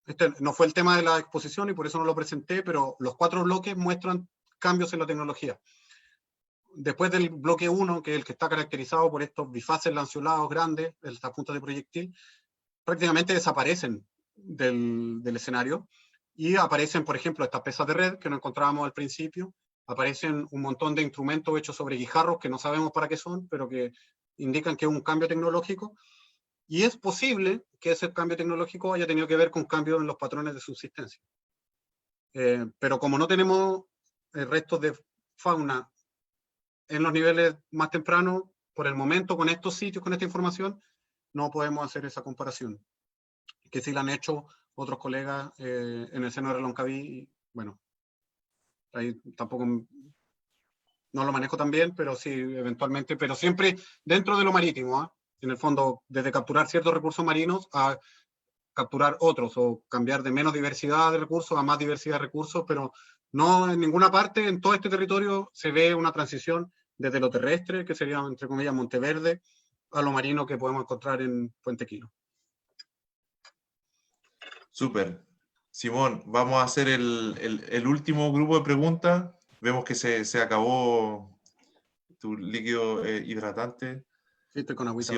Este no fue el tema de la exposición y por eso no lo presenté, pero los 4 bloques muestran cambios en la tecnología. Después del bloque 1, que es el que está caracterizado por estos bifaces lanceolados grandes, estas puntas de proyectil, prácticamente desaparecen del escenario y aparecen, por ejemplo, estas pesas de red que no encontrábamos al principio, aparecen un montón de instrumentos hechos sobre guijarros que no sabemos para qué son, pero que indican que es un cambio tecnológico, y es posible que ese cambio tecnológico haya tenido que ver con cambios en los patrones de subsistencia. Pero como no tenemos restos de fauna en los niveles más tempranos, por el momento, con estos sitios, con esta información, no podemos hacer esa comparación, que sí la han hecho otros colegas en el seno de Reloncaví. Bueno, ahí tampoco no lo manejo tan bien, pero sí, eventualmente, pero siempre dentro de lo marítimo, ¿eh? En el fondo, desde capturar ciertos recursos marinos a capturar otros, o cambiar de menos diversidad de recursos a más diversidad de recursos, pero no en ninguna parte, en todo este territorio, se ve una transición desde lo terrestre, que sería, entre comillas, Monteverde, a lo marino que podemos encontrar en Puente Quilo. Súper. Simón, vamos a hacer el último grupo de preguntas. Vemos que se acabó tu líquido hidratante. Sí, estoy con agüita.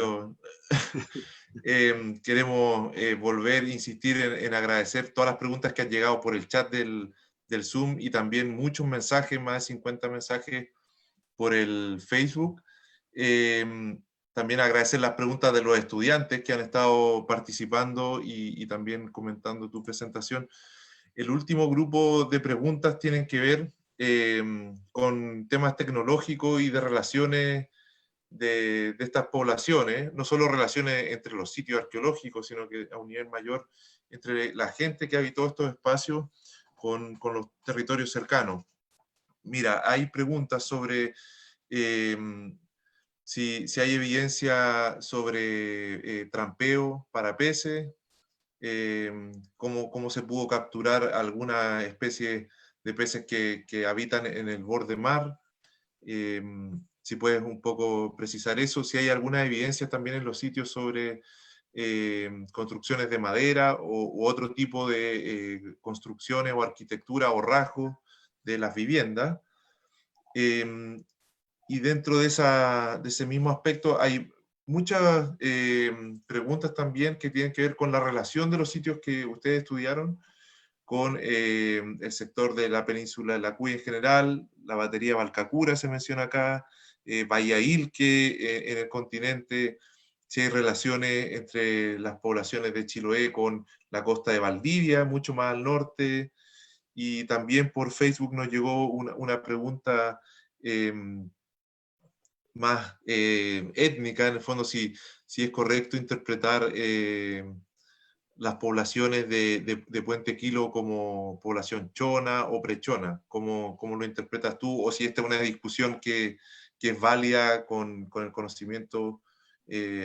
Queremos volver a insistir en agradecer todas las preguntas que han llegado por el chat del Zoom y también muchos mensajes, más de 50 mensajes por el Facebook. También agradecer las preguntas de los estudiantes que han estado participando y también comentando tu presentación. El último grupo de preguntas tienen que ver con temas tecnológicos y de relaciones de estas poblaciones, no solo relaciones entre los sitios arqueológicos, sino que a un nivel mayor entre la gente que habitó estos espacios con los territorios cercanos. Mira, hay preguntas sobre si hay evidencia sobre trampeo para peces, cómo se pudo capturar alguna especie de peces que habitan en el borde mar. Si puedes un poco precisar eso, si hay alguna evidencia también en los sitios sobre construcciones de madera u otro tipo de construcciones o arquitectura o rasgos de las viviendas. Y dentro de ese mismo aspecto hay muchas preguntas también que tienen que ver con la relación de los sitios que ustedes estudiaron con el sector de la península de la Cuy en general, la batería Valcacura se menciona acá, Bahía Ilque en el continente, si hay relaciones entre las poblaciones de Chiloé con la costa de Valdivia, mucho más al norte, y también por Facebook nos llegó una pregunta más étnica, en el fondo, si es correcto interpretar las poblaciones de Puente Quilo como población chona o prechona, ¿cómo lo interpretas tú? O si esta es una discusión que es válida con el conocimiento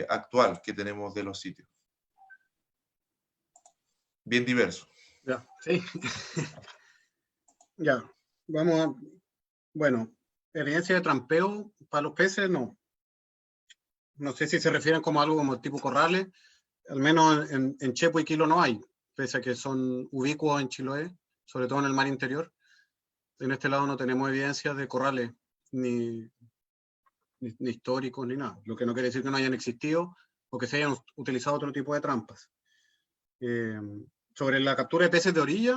actual que tenemos de los sitios. Bien diverso. Ya, sí. Ya, vamos a... Bueno, evidencia de trampeo para los peces, no. No sé si se refieren como algo como tipo corrales. Al menos en Chepo y Quilo no hay, pese a que son ubicuos en Chiloé, sobre todo en el mar interior. En este lado no tenemos evidencia de corrales, ni históricos, ni nada. Lo que no quiere decir que no hayan existido o que se hayan utilizado otro tipo de trampas. Sobre la captura de peces de orilla,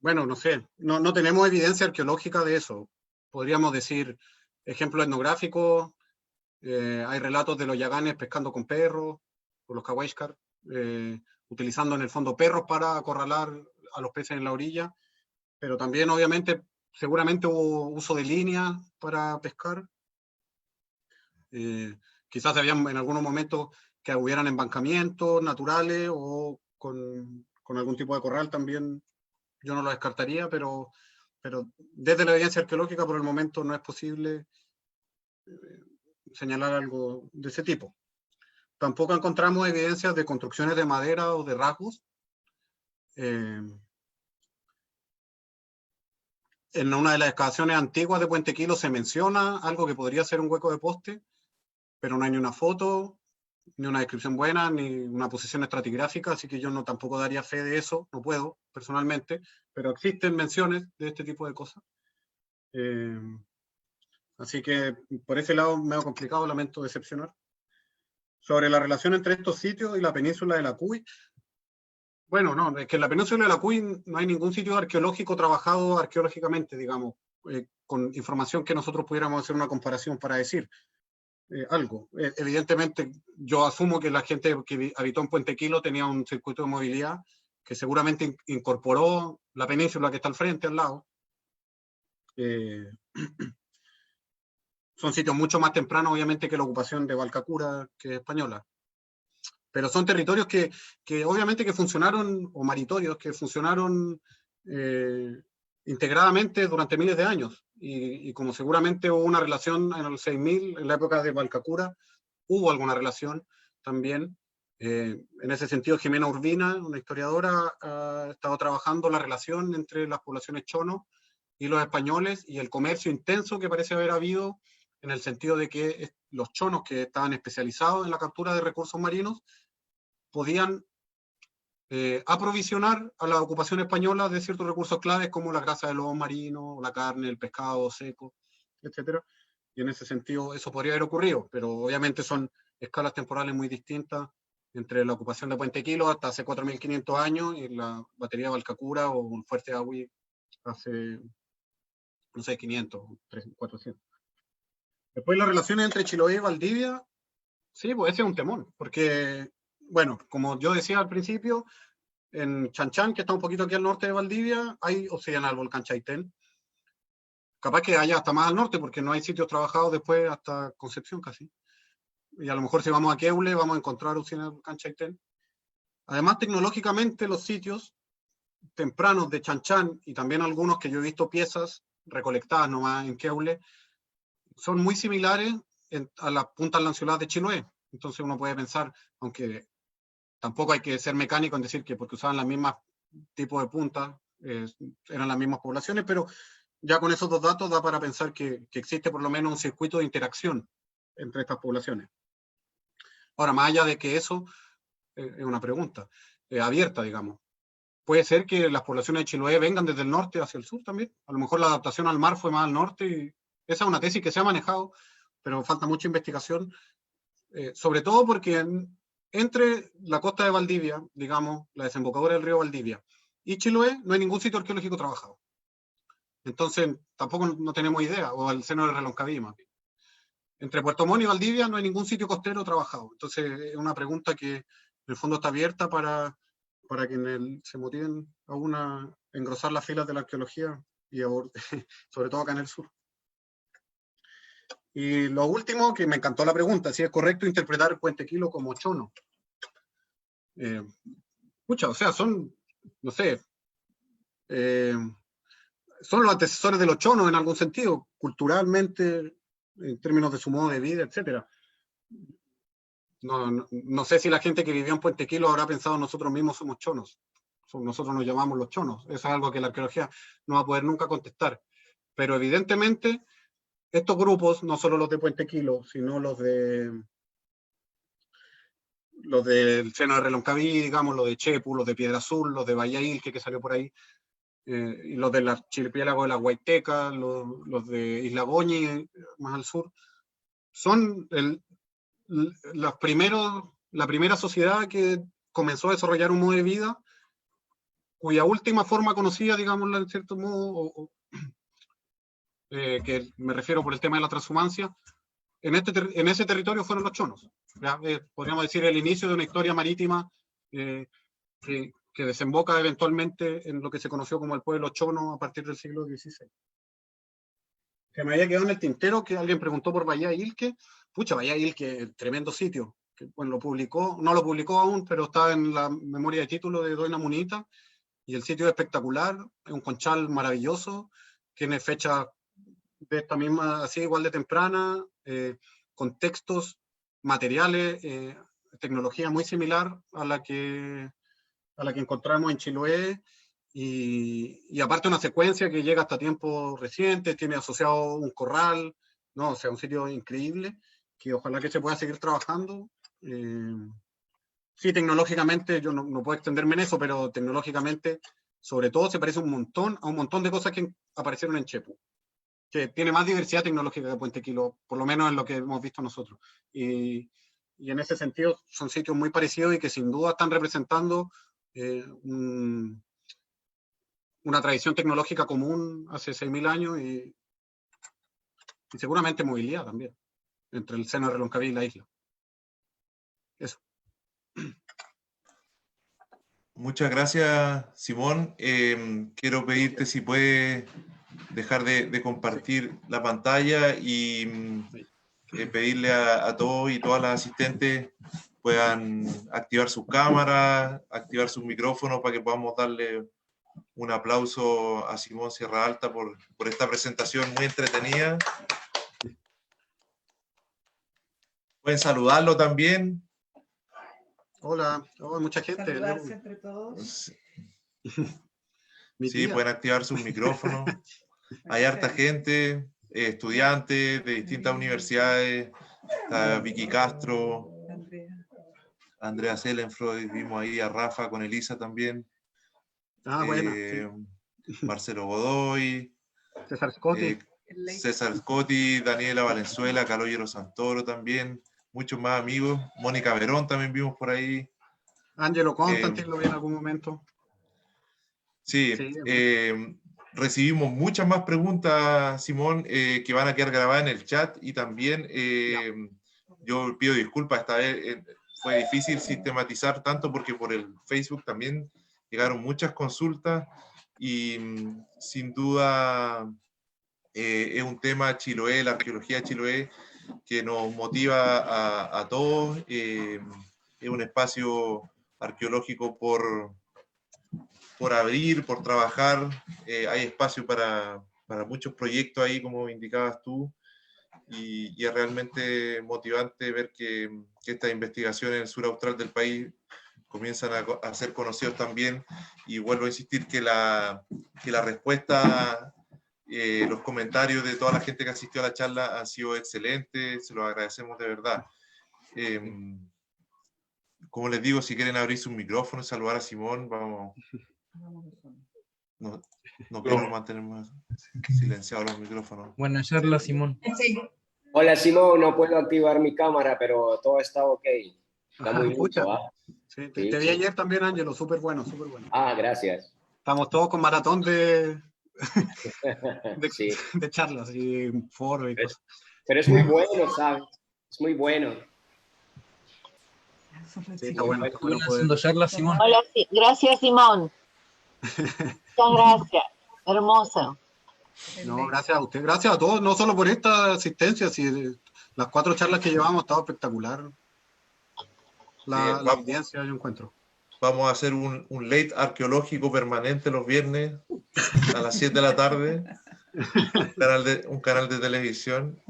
bueno, no sé, no tenemos evidencia arqueológica de eso. Podríamos decir, ejemplo etnográfico, hay relatos de los yaganes pescando con perros, o los cahuéscar, utilizando en el fondo perros para acorralar a los peces en la orilla, pero también obviamente seguramente hubo uso de líneas para pescar. Quizás habían en algunos momentos que hubieran embancamientos naturales o con algún tipo de corral también. Yo no lo descartaría, pero desde la evidencia arqueológica por el momento no es posible señalar algo de ese tipo. Tampoco encontramos evidencias de construcciones de madera o de rasgos. En una de las excavaciones antiguas de Puente Quilo se menciona algo que podría ser un hueco de poste, pero no hay ni una foto, ni una descripción buena, ni una posición estratigráfica, así que yo no tampoco daría fe de eso, no puedo personalmente, pero existen menciones de este tipo de cosas. Así que por ese lado medio complicado, lamento decepcionar. Sobre la relación entre estos sitios y la península de la Cuy, bueno, no, es que en la península de la Cuy no hay ningún sitio arqueológico trabajado arqueológicamente, digamos, con información que nosotros pudiéramos hacer una comparación para decir algo. Evidentemente, yo asumo que la gente que habitó en Puente Quilo tenía un circuito de movilidad que seguramente incorporó la península que está al frente, al lado. Son sitios mucho más tempranos, obviamente, que la ocupación de Valcacura, que es española. Pero son territorios que obviamente que funcionaron, o maritorios, que funcionaron integradamente durante miles de años. Y como seguramente hubo una relación en el 6000, en la época de Valcacura, hubo alguna relación también. En ese sentido, Jimena Urbina, una historiadora, ha estado trabajando la relación entre las poblaciones chonos y los españoles y el comercio intenso que parece haber habido en el sentido de que los chonos que estaban especializados en la captura de recursos marinos podían aprovisionar a la ocupación española de ciertos recursos claves como la grasa de lobos marinos, la carne, el pescado seco, etc. Y en ese sentido eso podría haber ocurrido, pero obviamente son escalas temporales muy distintas entre la ocupación de Puente Quilo hasta hace 4.500 años y la batería de Valcacura o un fuerte Agüi hace, no sé, 500, 300, 400. Después las relaciones entre Chiloé y Valdivia, sí, pues ese es un temor, porque, bueno, como yo decía al principio, En Chanchán, que está un poquito aquí al norte de Valdivia, hay obsidiana del volcán Chaitén. Capaz que haya hasta más al norte, porque no hay sitios trabajados después hasta Concepción casi. Y a lo mejor si vamos a Queule vamos a encontrar obsidiana del volcán Chaitén. Además, tecnológicamente los sitios tempranos de Chanchán y también algunos que yo he visto piezas recolectadas nomás en Queule, son muy similares a las puntas lanceoladas de Chiloé. Entonces uno puede pensar, aunque tampoco hay que ser mecánico en decir que porque usaban las mismas tipos de puntas, eran las mismas poblaciones, pero ya con esos dos datos da para pensar que existe por lo menos un circuito de interacción entre estas poblaciones. Ahora, más allá de que eso, es una pregunta abierta, digamos. Puede ser que las poblaciones de Chiloé vengan desde el norte hacia el sur también. A lo mejor la adaptación al mar fue más al norte. Y esa es una tesis que se ha manejado, pero falta mucha investigación, sobre todo porque entre la costa de Valdivia, digamos, la desembocadura del río Valdivia, y Chiloé no hay ningún sitio arqueológico trabajado. Entonces, tampoco no tenemos idea, o el seno del Reloncaví más bien. Entre Puerto Montt y Valdivia no hay ningún sitio costero trabajado. Entonces, es una pregunta que en el fondo está abierta para que se motiven aún a engrosar las filas de la arqueología, y sobre todo acá en el sur. Y lo último, que me encantó la pregunta, si es correcto interpretar Puente Quilo como chono. O sea, son, no sé, son los antecesores de los chonos en algún sentido, culturalmente, en términos de su modo de vida, etc. No sé si la gente que vivió en Puente Quilo habrá pensado nosotros mismos somos chonos. Nosotros nos llamamos los chonos. Eso es algo que la arqueología no va a poder nunca contestar. Pero evidentemente, estos grupos, no solo los de Puente Quilo, sino los del seno de Reloncaví, digamos, los de Chepu, los de Piedra Azul, los de Bahía Ilque, que salió por ahí, y los del archipiélago de la Huayteca, los de Isla Goñi, más al sur, son la primera sociedad que comenzó a desarrollar un modo de vida cuya última forma conocida, digámoslo en cierto modo, que me refiero por el tema de la transhumancia, en ese territorio fueron los chonos. Podríamos decir el inicio de una historia marítima que desemboca eventualmente en lo que se conoció como el pueblo chono a partir del siglo XVI. Que me había quedado en el tintero que alguien preguntó por Bahía Ilque. Pucha, Bahía Ilque, tremendo sitio. Que, bueno, no lo publicó aún, pero está en la memoria de título de Doina Munita. Y el sitio es espectacular, es un conchal maravilloso, tiene fecha de esta misma, así igual de temprana, contextos, materiales, tecnología muy similar a la que encontramos en Chiloé, y aparte una secuencia que llega hasta tiempos recientes, tiene asociado un corral, ¿no? O sea, un sitio increíble, que ojalá que se pueda seguir trabajando. Sí, tecnológicamente, yo no puedo extenderme en eso, pero tecnológicamente, sobre todo, se parece a un montón de cosas que aparecieron en Chepu, que tiene más diversidad tecnológica que Puente Quilo, por lo menos en lo que hemos visto nosotros. Y en ese sentido, son sitios muy parecidos y que sin duda están representando una tradición tecnológica común hace 6.000 años y seguramente movilidad también, entre el seno de Reloncaví y la isla. Eso. Muchas gracias, Simón. Quiero pedirte si puedes dejar de compartir la pantalla y pedirle a todos y todas las asistentes puedan activar sus cámaras, activar sus micrófonos para que podamos darle un aplauso a Simón Sierra Alta por esta presentación muy entretenida. Pueden saludarlo también. Hola, mucha gente. Saludarse entre todos. Sí, pueden activar sus micrófonos. Hay harta gente, estudiantes de distintas universidades. Está Vicky Castro, Andrea Selenfreud, vimos ahí a Rafa con Elisa también. Bueno, sí. Marcelo Godoy, César Scotti, Daniela Valenzuela, Calogero Santoro también, muchos más amigos. Mónica Verón también vimos por ahí. Angelo Constantin lo vi en algún momento. Sí, recibimos muchas más preguntas, Simón, que van a quedar grabadas en el chat, y también yo pido disculpas, esta vez fue difícil sistematizar tanto porque por el Facebook también llegaron muchas consultas y sin duda es un tema Chiloé, la arqueología de Chiloé, que nos motiva a todos. Es un espacio arqueológico por abrir, por trabajar. Hay espacio para muchos proyectos ahí, como indicabas tú, y es realmente motivante ver que estas investigaciones en el sur austral del país comienzan a ser conocidos también, y vuelvo a insistir que la respuesta, los comentarios de toda la gente que asistió a la charla han sido excelentes, se los agradecemos de verdad. Como les digo, si quieren abrir su micrófono y saludar a Simón, vamos. No quiero mantener más silenciados los micrófonos. Buena charla, Simón. Hola, Simón, no puedo activar mi cámara, pero todo está ok. Está muy lindo, ¿ah? Sí, te vi ayer también, Ángelo, súper bueno, súper bueno. Ah, gracias. Estamos todos con maratón de Sí. de charlas y foros y cosas. Pero es muy bueno, ¿sabes? Es muy bueno. Sí, está bueno, está bueno poder. Haciendo charlas, Simón. Hola, sí. Gracias, Simón. Muchas gracias. Hermoso. No, gracias a usted, gracias a todos, no solo por esta asistencia, sino las 4 charlas que llevamos, estaba espectacular. La audiencia, yo encuentro. Vamos a hacer un late arqueológico permanente los viernes a las 7 de la tarde, un canal de televisión.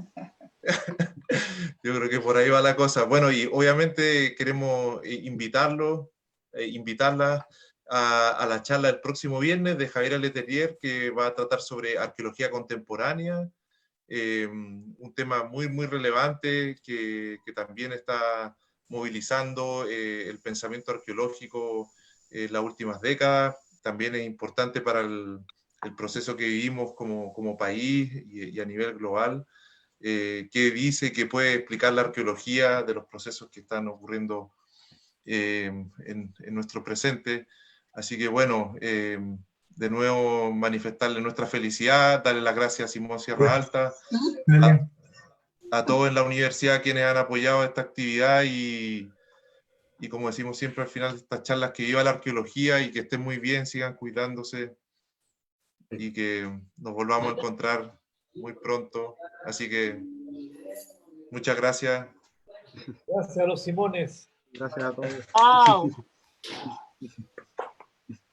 Yo creo que por ahí va la cosa. Bueno, y obviamente queremos invitarlas a la charla del próximo viernes de Javiera Letelier, que va a tratar sobre arqueología contemporánea, un tema muy, muy relevante que también está movilizando el pensamiento arqueológico en las últimas décadas. También es importante para el proceso que vivimos como país y a nivel global, que dice que puede explicar la arqueología de los procesos que están ocurriendo en nuestro presente. Así que bueno, de nuevo manifestarle nuestra felicidad, darle las gracias a Simón Sierra Alta, a todos en la universidad quienes han apoyado esta actividad y como decimos siempre al final de estas charlas, que viva la arqueología y que estén muy bien, sigan cuidándose y que nos volvamos a encontrar muy pronto. Así que muchas gracias. Gracias a los Simones. Gracias a todos.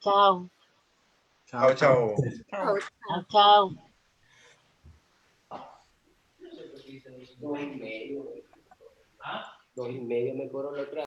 Chao. Chao. Chao, chao. Chao. 2:30 me cobró la otra.